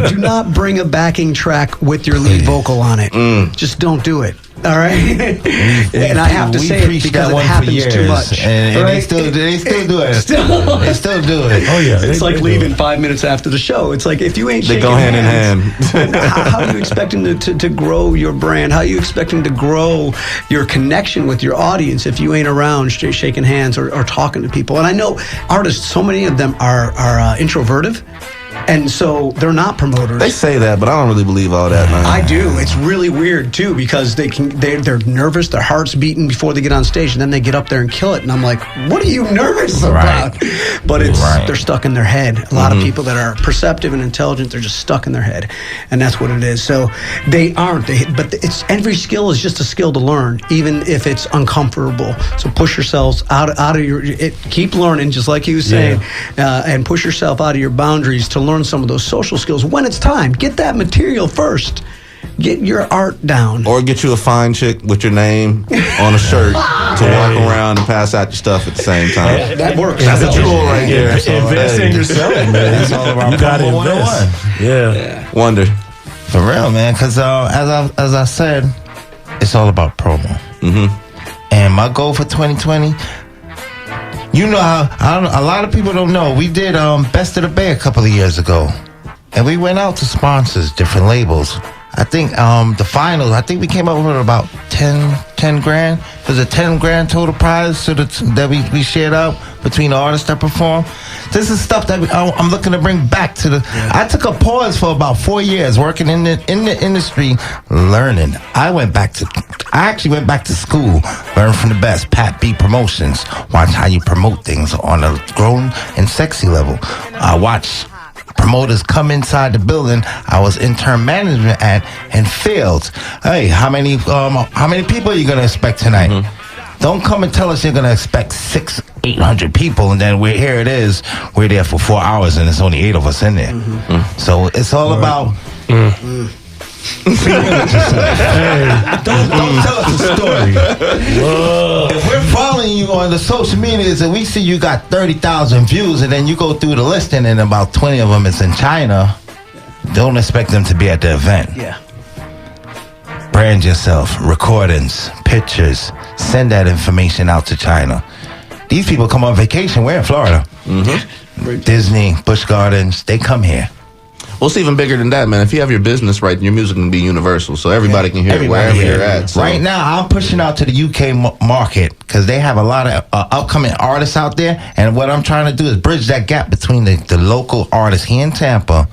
Do not bring a backing track with your lead vocal on it. Just don't do it. All right? And I have to say it because it happens too much. And they still do it. They still do it. Oh, yeah. It's like leaving 5 minutes after the show. It's like if you ain't shaking They go hand in hands, hand. how are you expecting to grow your brand? How are you expecting to grow your connection with your audience if you ain't around shaking hands or talking to people? And I know artists, so many of them are introverted. And so they're not promoters. They say that, but I don't really believe all that, man. I do. It's really weird too because they're nervous, their heart's beating before they get on stage, and then they get up there and kill it. And I'm like, what are you nervous about? But they're stuck in their head. A lot of people that are perceptive and intelligent, they're just stuck in their head, and that's what it is. So they aren't. But it's every skill is just a skill to learn, even if it's uncomfortable. So push yourselves out of your. Keep learning, just like he was saying, and push yourself out of your boundaries to learn some of those social skills when it's time. Get that material first. Get your art down. Or get you a fine chick with your name on a shirt to walk around and pass out your stuff at the same time. That works. That's a jewel right there. Invest in yourself, man. That's all about You got to Promo invest. 101. Yeah. Wonder. For real, man. Because as I said, it's all about promo. And my goal for 2020, you know how a lot of people don't know. We did Best of the Bay a couple of years ago, and we went out to sponsors, different labels. I think the finals, I think we came up with about 10 grand. It was a 10 grand total prize that we shared out between the artists that perform. This is stuff that I'm looking to bring back to the. I took a pause for about 4 years working in the industry, learning. I actually went back to school, learn from the best. Pat B Promotions. Watch how you promote things on a grown and sexy level. I watch promoters come inside the building I was intern management at and failed. Hey, how many people are you gonna expect tonight? Don't come and tell us you're gonna expect 600-800 people, and then we're there for 4 hours and there's only 8 of us in there. So it's all about. Don't tell us a story. If we're following you on the social medias and we see you got 30,000 views, and then you go through the listing and about 20 of them is in China, don't expect them to be at the event. Brand yourself, recordings, pictures, send that information out to China. These people come on vacation. We're in Florida. Disney, Busch Gardens, they come here. Well, it's even bigger than that, man. If you have your business right, your music can be universal, so everybody can hear it wherever you're at. So. Right now, I'm pushing out to the UK market because they have a lot of upcoming artists out there, and what I'm trying to do is bridge that gap between the local artists here in Tampa,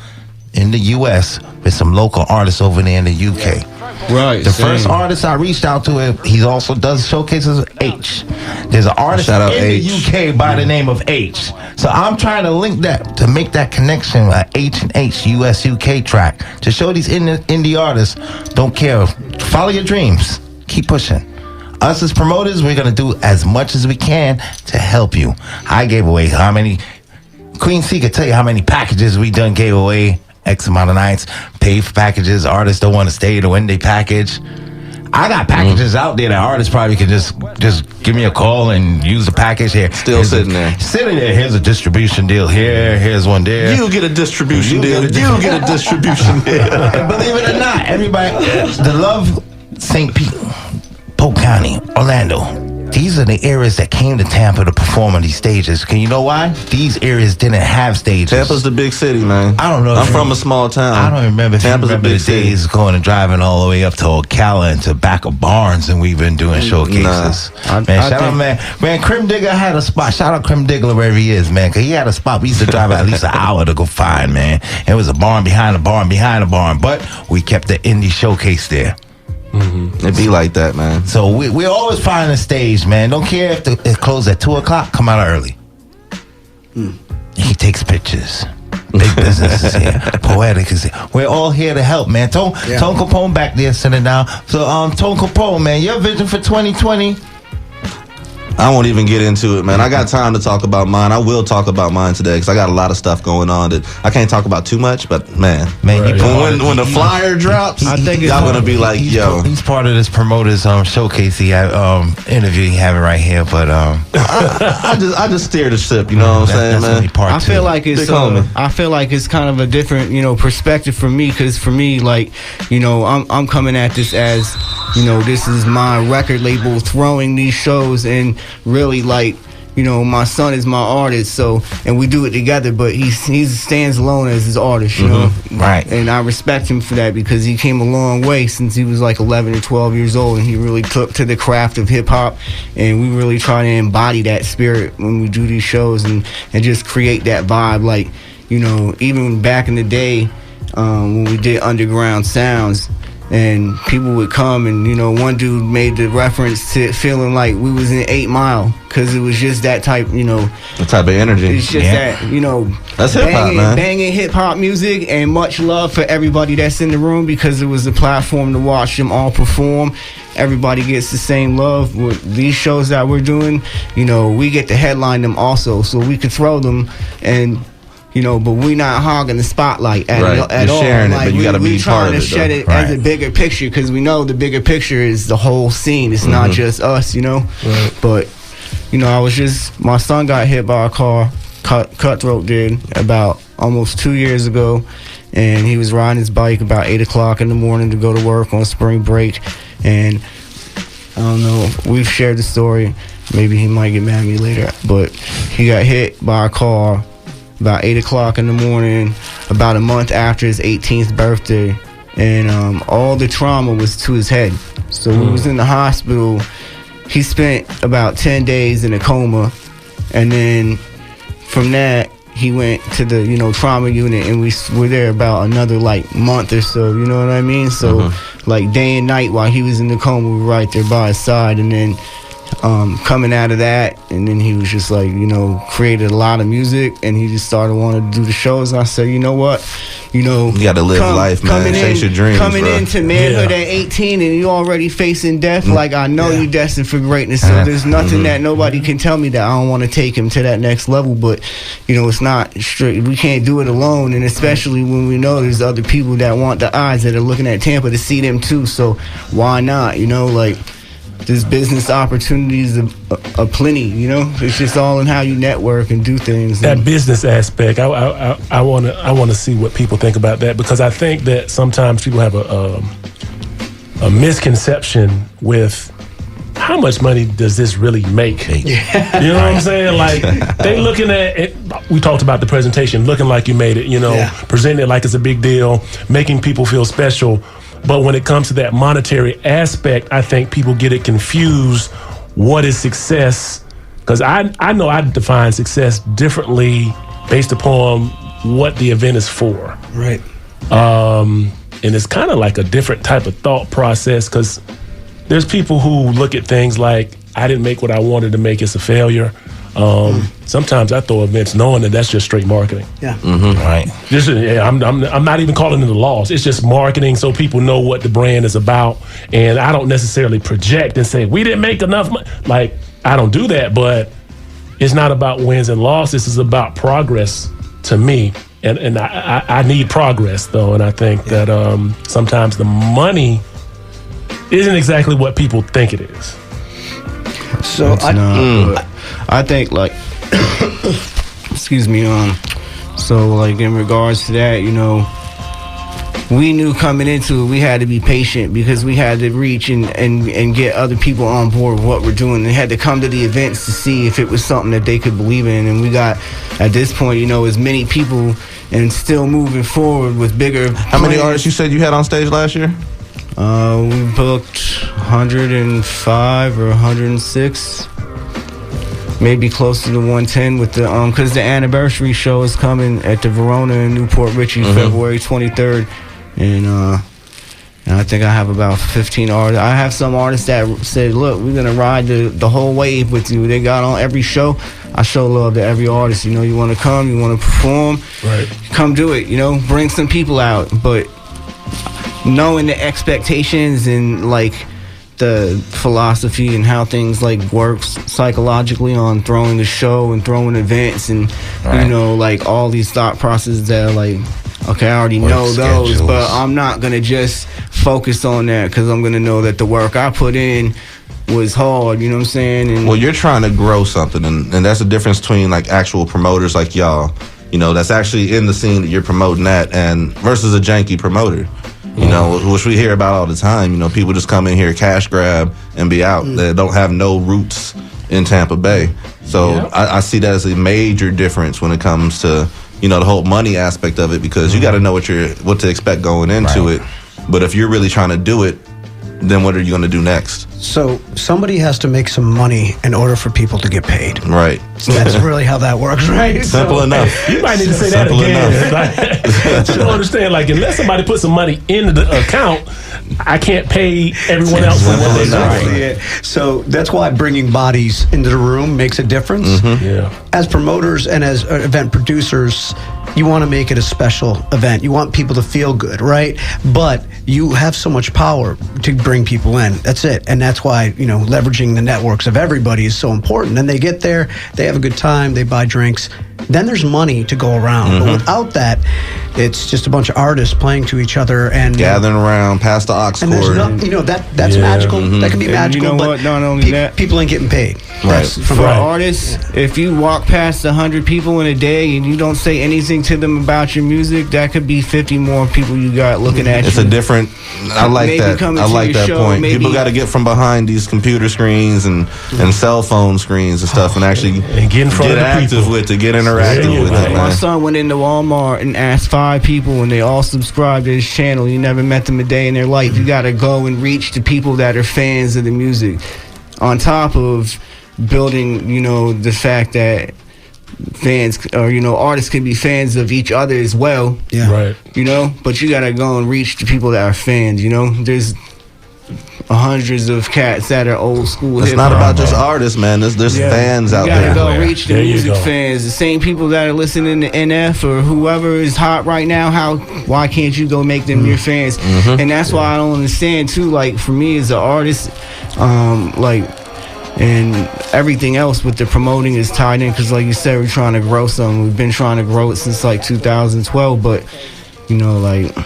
in the US, with some local artists over there in the UK. Right. The first artist I reached out to, he also does showcases, H. There's an artist in the UK by the name of H. So I'm trying to link that, to make that connection, H and H, US, UK track, to show these indie artists, don't care. Follow your dreams. Keep pushing. Us as promoters, we're going to do as much as we can to help you. I gave away how many, Queen C could tell you how many packages we done gave away. X amount of nights, pay for packages. Artists don't want to stay to when they package. I got packages out there that artists probably could just give me a call and use the package here. Sitting there. Here's a distribution deal here. Here's one there. You get a distribution deal. You get a distribution deal. And believe it or not, everybody, the love, St. Pete, Polk County, Orlando. These are the areas that came to Tampa to perform on these stages. Can you know why? These areas didn't have stages. Tampa's the big city, man. I don't know. I'm from a small town. I don't remember. Tampa's a big the city. days going and driving all the way up to Ocala and to back of Barnes, and we've been doing showcases. Shout out, man. Crim Digger had a spot. Shout out Crim Digger wherever he is, man, because he had a spot we used to drive at least an hour to go find, man. It was a barn behind a barn behind a barn, but we kept the indie showcase there. It be like that, man. So we always find a stage, man. Don't care if it closes at 2 o'clock. Come out early. He takes pictures. Big business is here. Poetic is here. We're all here to help, man. Tone Kapone back there sitting down. So Tone Kapone, man, your vision for 2020. I won't even get into it, man. I got time to talk about mine. I will talk about mine today because I got a lot of stuff going on that I can't talk about too much. But man, when the flyer drops, I think y'all gonna be like, yo. He's part of this promoters showcase interview he having right here. But I just steer the ship. You know what I'm saying, man? I feel like it's kind of a different perspective for me, because for me, like, I'm coming at this as, this is my record label throwing these shows, and really, like, my son is my artist, so, and we do it together, but he stands alone as his artist, you know? Right. And I respect him for that, because he came a long way since he was like 11 or 12 years old, and he really took to the craft of hip-hop, and we really try to embody that spirit when we do these shows, and just create that vibe. Like, even back in the day, when we did Underground Sounds, and people would come, and one dude made the reference to feeling like we was in 8 Mile, because it was just that type, the type of energy. It's just that, that's hip hop, man. Banging hip hop music, and much love for everybody that's in the room, because it was a platform to watch them all perform. Everybody gets the same love. With these shows that we're doing, we get to headline them also, so we could throw them, and but we're not hogging the spotlight at all. Sharing it, but you got to be part of it. We're trying to shed it as a bigger picture, because we know the bigger picture is the whole scene. It's not just us, Right. But, my son got hit by a car, Cutthroat did, about almost 2 years ago. and he was riding his bike about 8 o'clock in the morning to go to work on spring break. And I don't know, we've shared the story. Maybe he might get mad at me later, but he got hit by a car about 8 o'clock in the morning, about a month after his 18th birthday. And all the trauma was to his head. So he was in the hospital. He spent about 10 days in a coma. And then from that, he went to the, trauma unit, and we were there about another, month or so, you know what I mean? So, day and night while he was in the coma, we were right there by his side. And then coming out of that, and then he was just created a lot of music, and he just started wanting to do the shows. And I said, you know what? You got to live life, man. Chase your dreams, coming bro. into manhood at 18, and you already facing death. I know you destined for greatness. So there's nothing that nobody can tell me that I don't want to take him to that next level. But it's not strict. We can't do it alone, and especially when we know there's other people that want the eyes that are looking at Tampa to see them too. So why not? There's business opportunities aplenty, It's just all in how you network and do things. That business aspect, I want to see what people think about that, because I think that sometimes people have a misconception with how much money does this really make. Yeah. You know what I'm saying? They looking at it. We talked about the presentation, looking like you made it. Presenting it like it's a big deal, making people feel special. But when it comes to that monetary aspect, I think people get it confused. What is success? Because I know I define success differently based upon what the event is for. Right. And it's kind of like a different type of thought process, because there's people who look at things like, I didn't make what I wanted to make, it's a failure. Sometimes I throw events knowing that that's just straight marketing. Yeah. Right. I'm not even calling it a loss. It's just marketing so people know what the brand is about. And I don't necessarily project and say, we didn't make enough money. I don't do that, but it's not about wins and losses. It's about progress to me. And I need progress, though. And I think that sometimes the money isn't exactly what people think it is. So I think excuse me, so in regards to that, we knew coming into it we had to be patient, because we had to reach and get other people on board with what we're doing. They had to come to the events to see if it was something that they could believe in, and we got at this point as many people and still moving forward with bigger How many artists you said you had on stage last year? We booked 105 or 106, maybe close to the 110 with the because the anniversary show is coming at the Verona in Newport Richie, February 23rd, and I think I have about 15 artists. I have some artists that said, look, we're gonna ride the whole wave with you. They got on every show. I show love to every artist. You want to come, you want to perform, right? Come do it. Bring some people out, but knowing the expectations and the philosophy and how things works psychologically on throwing the show and throwing events and all these thought processes that are okay, I already know those, but I'm not gonna just focus on that, because I'm gonna know that the work I put in was hard, you know what I'm saying? And you're trying to grow something, and that's the difference between actual promoters like y'all, that's actually in the scene that you're promoting at, and versus a janky promoter. Which we hear about all the time. People just come in here, cash grab, and be out. They don't have no roots in Tampa Bay. So I see that as a major difference when it comes to, the whole money aspect of it, because you got to know what to expect going into it. But if you're really trying to do it, then what are you going to do next? So somebody has to make some money in order for people to get paid. Right. So that's really how that works, right? Simple enough. You might need to say that again. You don't understand, unless somebody puts some money into the account, I can't pay everyone else for what they do. Yeah. So that's why bringing bodies into the room makes a difference. Yeah. As promoters and as event producers, you want to make it a special event. You want people to feel good, right? But you have so much power to bring people in. That's it. And that's why, leveraging the networks of everybody is so important. Then they get there, they have a good time, they buy drinks. Then there's money to go around. But without that, it's just a bunch of artists playing to each other and gathering around past the aux and there's no, that's magical. That can be magical. But not only that, people ain't getting paid. Right. For artists, if you walk past 100 people in a day and you don't say anything something to them about your music, that could be 50 more people you got looking at you. It's a different. I like Maybe that. coming I to like your that show, point. maybe- People got to get from behind these computer screens and cell phone screens and stuff, and actually And get in front of the active people. with it, get There interactive you with go. it, My man. son went into Walmart and asked 5 people, and they all subscribed to his channel. He never met them a day in their life. You got to go and reach the people that are fans of the music. On top of building, you know, the fact that fans or, you know, artists can be fans of each other as well. Yeah. Right. You know, but you got to go and reach the people that are fans, you know. There's hundreds of cats that are old school It's hip-hop. not about just artists, man. There's Yeah. fans out You gotta there. go reach the There you music go. fans, the same people that are listening to NF or whoever is hot right now. Why can't you go make them your fans? And that's why I don't understand too. Like for me as an artist, like, and everything else with the promoting is tied in because, like you said, we're trying to grow something. We've been trying to grow it since like 2012, but you know, like.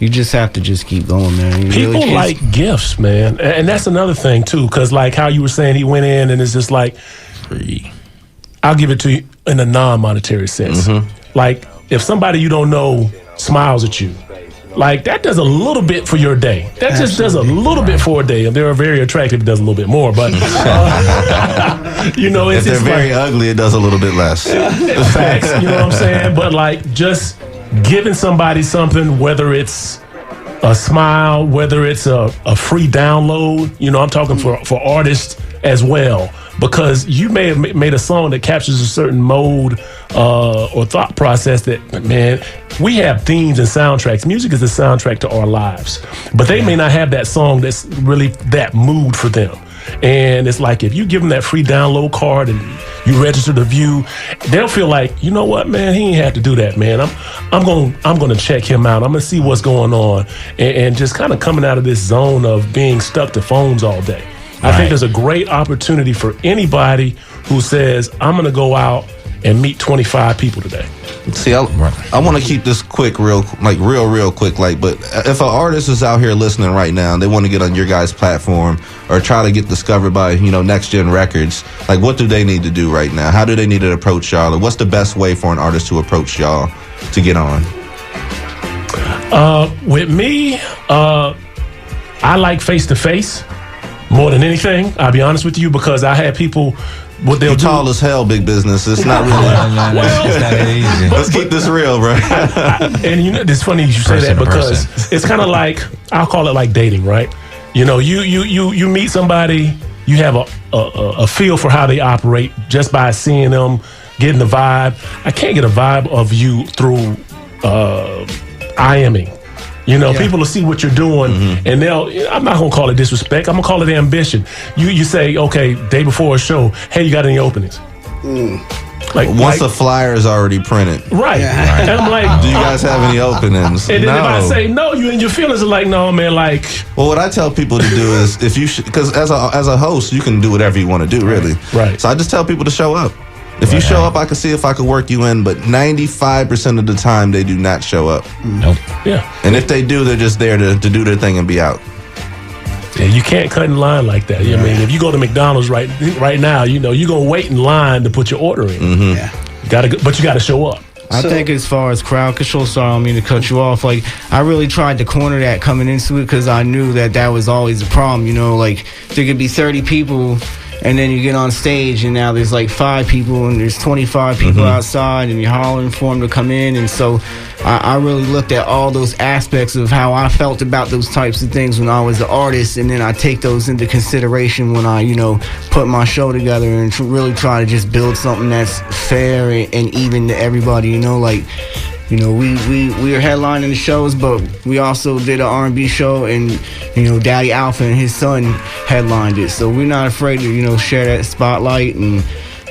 You just have to just keep going, man. You People really can't- like gifts, man. And that's another thing, too, because like how you were saying he went in and it's just like, I'll give it to you in a non-monetary sense. Like if somebody you don't know smiles at you, like that does a little bit for your day. That just does a little bit for a day. If they're very attractive, it does a little bit more. But, you know, it's If they're just very like, ugly, it does a little bit less. facts, you know what I'm saying? But like just giving somebody something, whether it's a smile, whether it's a free download, you know, I'm talking for artists as well, because you may have made a song that captures a certain mode or thought process that, man, we have themes and soundtracks. Music is the soundtrack to our lives, but they may not have that song that's really that mood for them. And it's like if you give them that free download card and you register the view, they'll feel like, you know what, man, he ain't have to do that, man. I'm gonna check him out. I'm gonna see what's going on, and just kind of coming out of this zone of being stuck to phones all day. I think there's a great opportunity for anybody who says, I'm gonna go out and meet 25 people today. See, I want to keep this quick, real quick. Like, but if an artist is out here listening right now and they want to get on your guys' platform or try to get discovered by, you know, Next Gen Records, like, what do they need to do right now? How do they need to approach y'all? Or what's the best way for an artist to approach y'all to get on? With me, I like face to face more than anything. I'll be honest with you, because I had people. What they'll You're do. tall as hell, big business. It's not really. It's not easy. Let's keep this real, bro. And you know, it's funny you say Person that, to because person. it's kind of like, I'll call it like dating, right? You know, you meet somebody, you have a feel for how they operate just by seeing them, getting the vibe. I can't get a vibe of you through IMing. You know, people will see what you're doing, and I'm not going to call it disrespect. I'm going to call it ambition. You say, okay, day before a show, hey, you got any openings? Once the flyer is already printed, Right. And I'm like, do you guys have any openings? and then if I No. say no, you and your feelings are like, no, man, like, Well, what I tell people to do is, if you, because as a host, you can do whatever you want to do, really. Right. So I just tell people to show up. If you show up, I can see if I can work you in. But 95% of the time, they do not show up. Nope. yeah. And if they do, they're just there to do their thing and be out. Yeah, you can't cut in line like that. I mean, if you go to McDonald's right now, you know, you're going to wait in line to put your order in. Yeah. But you got to show up. I think as far as crowd control, sorry, I don't mean to cut you off. Like, I really tried to corner that coming into it because I knew that was always a problem. You know, like, there could be 30 people, and then you get on stage, and now there's like 5 people, and there's 25 people outside, and you're hollering for them to come in. And so I really looked at all those aspects of how I felt about those types of things when I was an artist, and then I take those into consideration when I, you know, put my show together and really try to just build something that's fair and even to everybody. You know, like, you know, we were headlining the shows, but we also did an R&B show, and, you know, Daddy Alpha and his son headlined it. So we're not afraid to, you know, share that spotlight, and,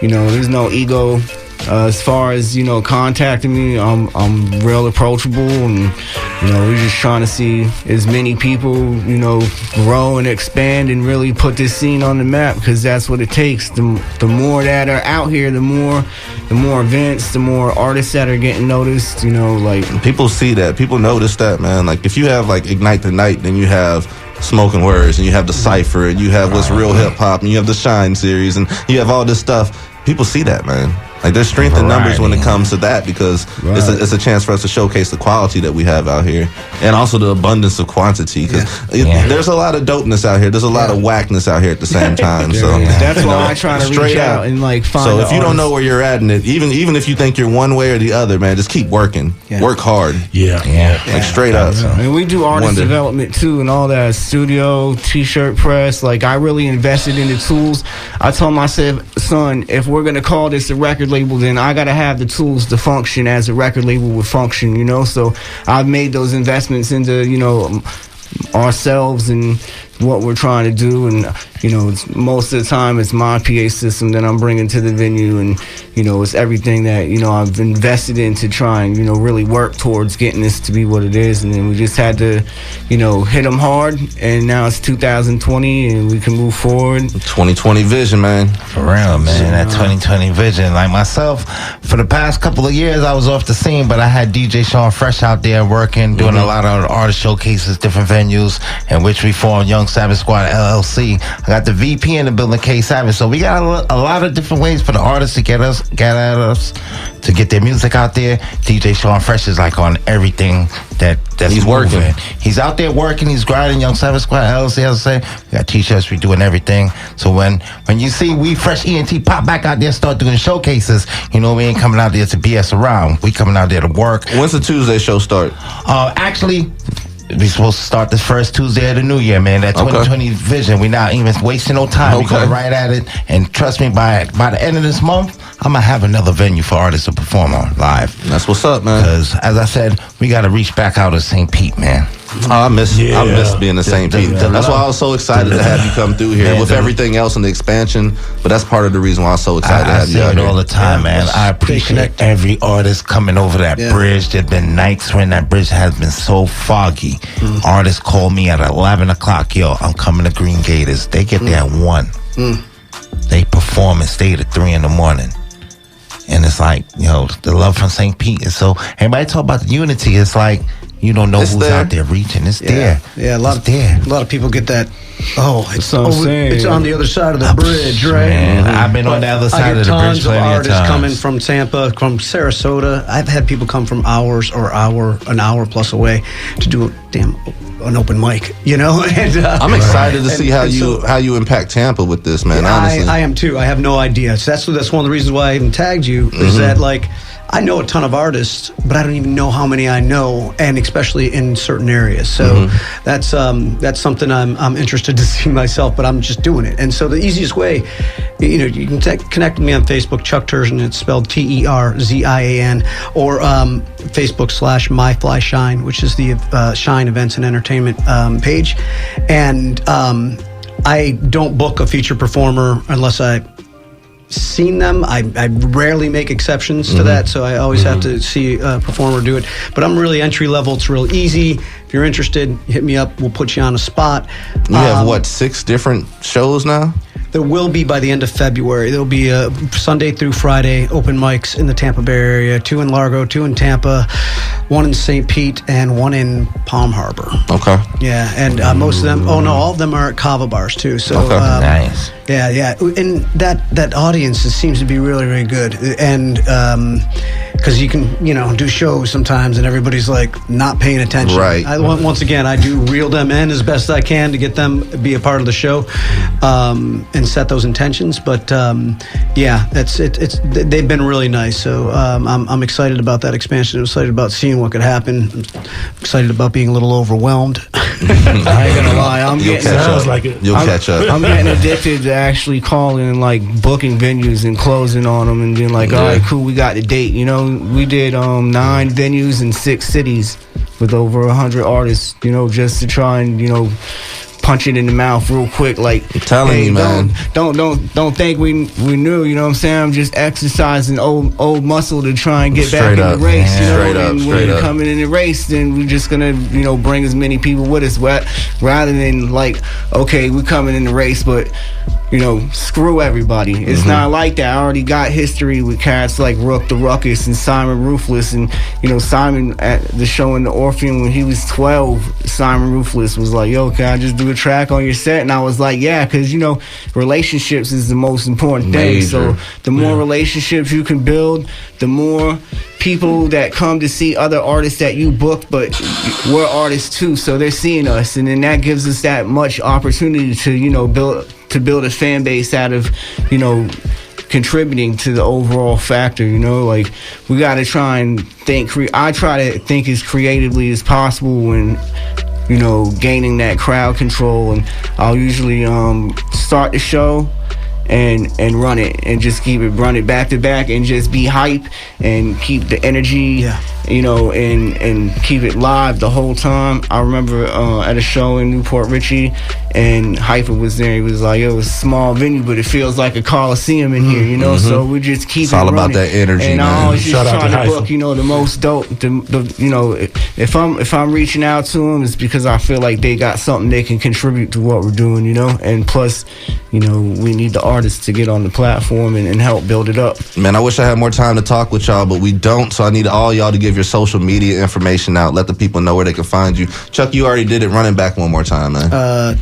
you know, there's no ego. As far as, you know, contacting me, I'm real approachable, and, you know, we're just trying to see as many people, you know, grow and expand and really put this scene on the map, because that's what it takes. The more that are out here, the more events, the more artists that are getting noticed, you know, like. People see that. People notice that, man. Like, if you have, like, Ignite the Night, then you have Smoking Words, and you have the Cypher, and you have What's Real Hip Hop, and you have the Shine series, and you have all this stuff. People see that, man. Like there's strength in numbers when it comes to that, because it's a chance for us to showcase the quality that we have out here, and also the abundance of quantity. Because there's a lot of dopeness out here. There's a lot of whackness out here at the same time. So that's why I try to reach out and like find. So if you don't know where you're at, and even if you think you're one way or the other, man, just keep working. Work hard. Like straight up. And we do artist development too, and all that studio, t-shirt press. Like I really invested in the tools. I told myself, son, if we're gonna call this a record label, then I gotta have the tools to function as a record label would function, you know. So I've made those investments into, you know, ourselves and what we're trying to do, and you know, most of the time it's my PA system that I'm bringing to the venue, and you know, it's everything that, you know, I've invested in to try and, you know, really work towards getting this to be what it is. And then we just had to, you know, hit them hard, and now it's 2020 and we can move forward. 2020 vision, man. For real, man. That 2020 vision. Like myself, for the past couple of years I was off the scene, but I had DJ Sean Fresh out there working, doing a lot of artist showcases, different venues, in which we formed Young Savage Squad LLC. I got the VP in the building, K Savage. So we got a lot of different ways for the artists to get at us, to get their music out there. DJ Sean Fresh is like on everything that's he's moving. working. He's out there working. He's grinding. Young Savage Squad LLC, as I say, we got t-shirts. We doing everything. So when you see we Fresh ENT pop back out there, start doing showcases, you know, we ain't coming out there to BS around. We coming out there to work. When's the Tuesday show start? Actually, we supposed to start the first Tuesday of the new year, man. That 2020 vision. We're not even wasting no time. We going right at it. And trust me, by the end of this month, I'm going to have another venue for artists to perform on live. That's what's up, man. Because, as I said, we got to reach back out to St. Pete, man. Oh, I miss being in St. Pete. That's why I was so excited to have you come through here with everything else in the expansion. But that's part of the reason why I was so excited to have you out here. all the time, man. I appreciate every artist coming over that bridge. There's been nights when that bridge has been so foggy. Artists call me at 11 o'clock. Yo, I'm coming to Green Gators. They get there at 1. They perform and stay to 3 in the morning. And it's like, you know, the love from St. Pete. And so everybody talk about the unity. It's like, you don't know who's out there reaching. It's there. Yeah, a lot of people get that. Oh, it's on the other side of the bridge, right? Man, I've been on the other side of the bridge plenty of times. Tons of artists coming from Tampa, from Sarasota. I've had people come from an hour plus away to do an open mic, you know. And, I'm excited to see how you impact Tampa with this, man. Honestly, I am too. I have no idea. So that's one of the reasons why I even tagged you. Is that like, I know a ton of artists, but I don't even know how many I know, and especially in certain areas. So that's something I'm interested to see myself, but I'm just doing it. And so the easiest way, you know, you can connect with me on Facebook, Chuck Terzian. It's spelled TERZIAN, or Facebook/MyFlyShine, which is the Shine Events and Entertainment page. And I don't book a feature performer unless I seen them. I rarely make exceptions to that, so I always have to see a performer do it. But I'm really entry level. It's real easy. If you're interested, hit me up. We'll put you on a spot. You have 6 different shows now? There will be by the end of February. There'll be Sunday through Friday open mics in the Tampa Bay area, 2 in Largo, 2 in Tampa, 1 in St. Pete, and 1 in Palm Harbor. Okay. Yeah, and most of them, all of them are at Kava bars too. So nice. Yeah, and that audience seems to be really, really good, and because you can, you know, do shows sometimes and everybody's like not paying attention. Right. Once again, I do reel them in as best I can to get them be a part of the show, and set those intentions. But they've been really nice. So I'm excited about that expansion. I'm excited about seeing what could happen. I'm excited about being a little overwhelmed. I ain't gonna lie. You'll catch up. I'm getting addicted to actually calling and like booking venues and closing on them and being like, all right, cool, we got the date. You know, we did 9 venues in 6 cities with over 100 artists, you know, just to try and, you know, punch it in the mouth real quick. Like, I'm telling you, man. Don't think we knew, you know what I'm saying? I'm just exercising old muscle to try and get back in the race. You know? When we're coming in the race, then we're just gonna, you know, bring as many people with us rather than like, okay, we're coming in the race, but screw everybody. It's not like that. I already got history with cats like Rook the Ruckus and Simon Ruthless, and Simon at the show in the Orpheum when he was 12. Simon Ruthless was like, "Yo, can I just do a track on your set?" And I was like, "Yeah," because relationships is the most important thing. So the more relationships you can build, the more people that come to see other artists that you booked, but we're artists too, so they're seeing us, and then that gives us that much opportunity to build a fan base out of contributing to the overall factor. Like, we got to try and think. I try to think as creatively as possible when gaining that crowd control, and I'll usually start the show and run it and just run it back to back and just be hype and keep the energy, and keep it live the whole time. I remember at a show in Newport Richie, and Hyper was there. He was like, "Yo, it's a small venue, but it feels like a Coliseum in here," So we just keep it's it all running. about that energy, and man. I always just Shout out try to to book, the most dope. If I'm reaching out to them, it's because I feel like they got something they can contribute to what we're doing, and plus, we need the artists to get on the platform and help build it up. Man, I wish I had more time to talk with y'all, but we don't, so I need all y'all to give your social media information out. Let the people know where they can find you. Chuck, you already did it. Running back one more time, man.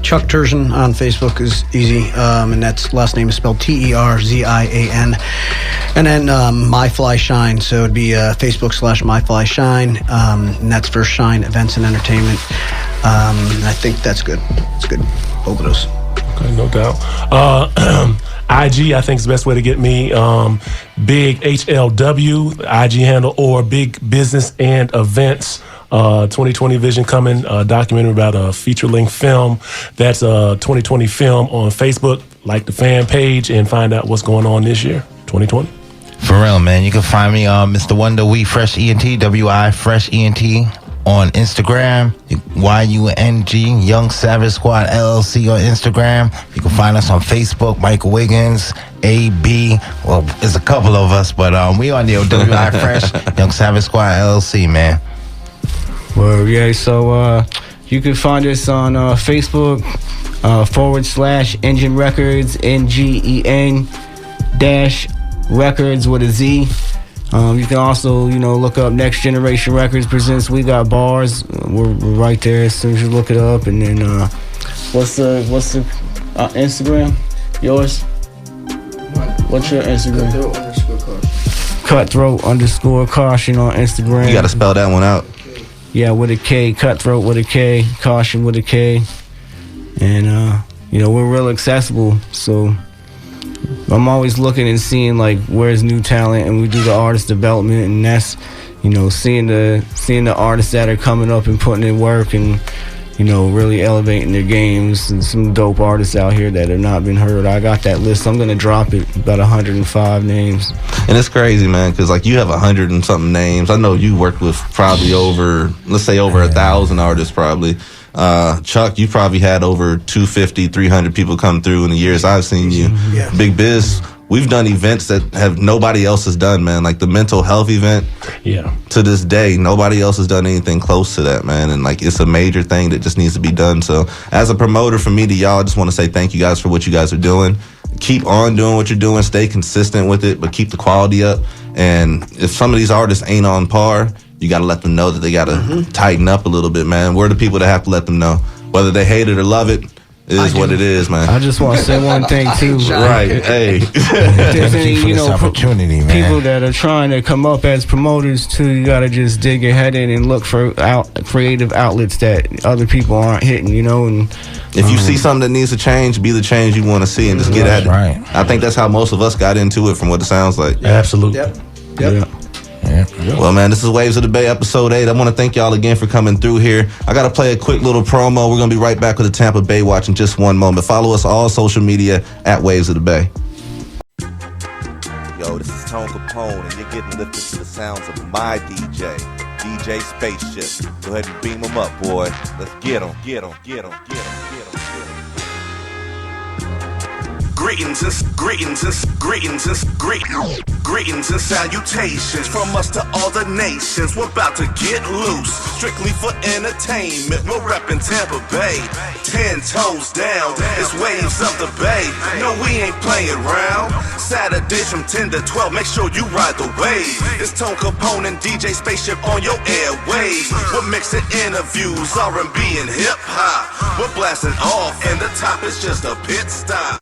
Chuck TERZIAN on Facebook is easy, and that's last name is spelled TERZIAN. And then My Fly Shine, so it'd be Facebook/MyFlyShine, and that's for Shine Events and Entertainment. And I think that's good. It's good. Both of those. Okay, no doubt. IG, I think, is the best way to get me. Big HLW, IG handle, or Big Business and Events. 2020 Vision coming, documentary about a feature-length film. That's a 2020 film on Facebook. Like the fan page and find out what's going on this year, 2020. For real, man. You can find me on Mr. Wonder We Fresh ENT, WI Fresh ENT on Instagram, YUNG Young Savage Squad LLC on Instagram. You can find us on Facebook, Michael Wiggins, AB. Well, there's a couple of us, but we on the WI Fresh Young Savage Squad LLC, man. Well, yeah, so you can find us on Facebook /Engine Records, NGEN -Records with a Z. You can also, look up Next Generation Records Presents We Got Bars. We're right there as soon as you look it up. And then what's the Instagram? Yours? What's your Instagram? Cutthroat_Caution on Instagram. You got to spell that one out. Yeah, with a K. Cutthroat with a K. Caution with a K. And we're real accessible, so I'm always looking and seeing like where's new talent, and we do the artist development, and that's seeing the artists that are coming up and putting in work and really elevating their games, and some dope artists out here that have not been heard. I got that list. I'm gonna drop it, about 105 names. And it's crazy, man, because like you have 100 and something names. I know you worked with probably over 1,000 artists probably. Chuck, you probably had over 250, 300 people come through in the years I've seen you. Yeah. Big Biz, we've done events that have nobody else has done, man. Like the mental health event. Yeah. To this day, nobody else has done anything close to that, man. And like it's a major thing that just needs to be done. So as a promoter, for me to y'all, I just want to say thank you guys for what you guys are doing. Keep on doing what you're doing. Stay consistent with it, but keep the quality up. And if some of these artists ain't on par, you got to let them know that they got to tighten up a little bit, man. We're the people that have to let them know. Whether they hate it or love it, it is what it is, man. I just want to say one thing, too. Right, hey. If there's any, for this opportunity, man. people that are trying to come up as promoters, too, you got to just dig your head in and look for creative outlets that other people aren't hitting, and If you see something that needs to change, be the change you want to see and just get at it. Right. I think that's how most of us got into it from what it sounds like. Absolutely. Yep. yeah. Well, man, this is Waves of the Bay, episode 8. I want to thank y'all again for coming through here. I got to play a quick little promo. We're going to be right back with the Tampa Bay Watch in just one moment. Follow us all social media at Waves of the Bay. Yo, this is Tone Kapone, and you're getting lifted to the sounds of my DJ, DJ Spaceship. Go ahead and beam him up, boy. Let's get him, get him, get him, get him, get him, get him. Greetings and salutations from us to all the nations. We're about to get loose, strictly for entertainment. We're reppin' Tampa Bay, 10 toes down. It's waves of the bay. No, we ain't playing around. Saturdays from 10 to 12. Make sure you ride the wave. It's Tone Kapone and DJ Spaceship on your airwaves. We're mixing interviews, R&B and hip hop. We're blasting off, and the top is just a pit stop.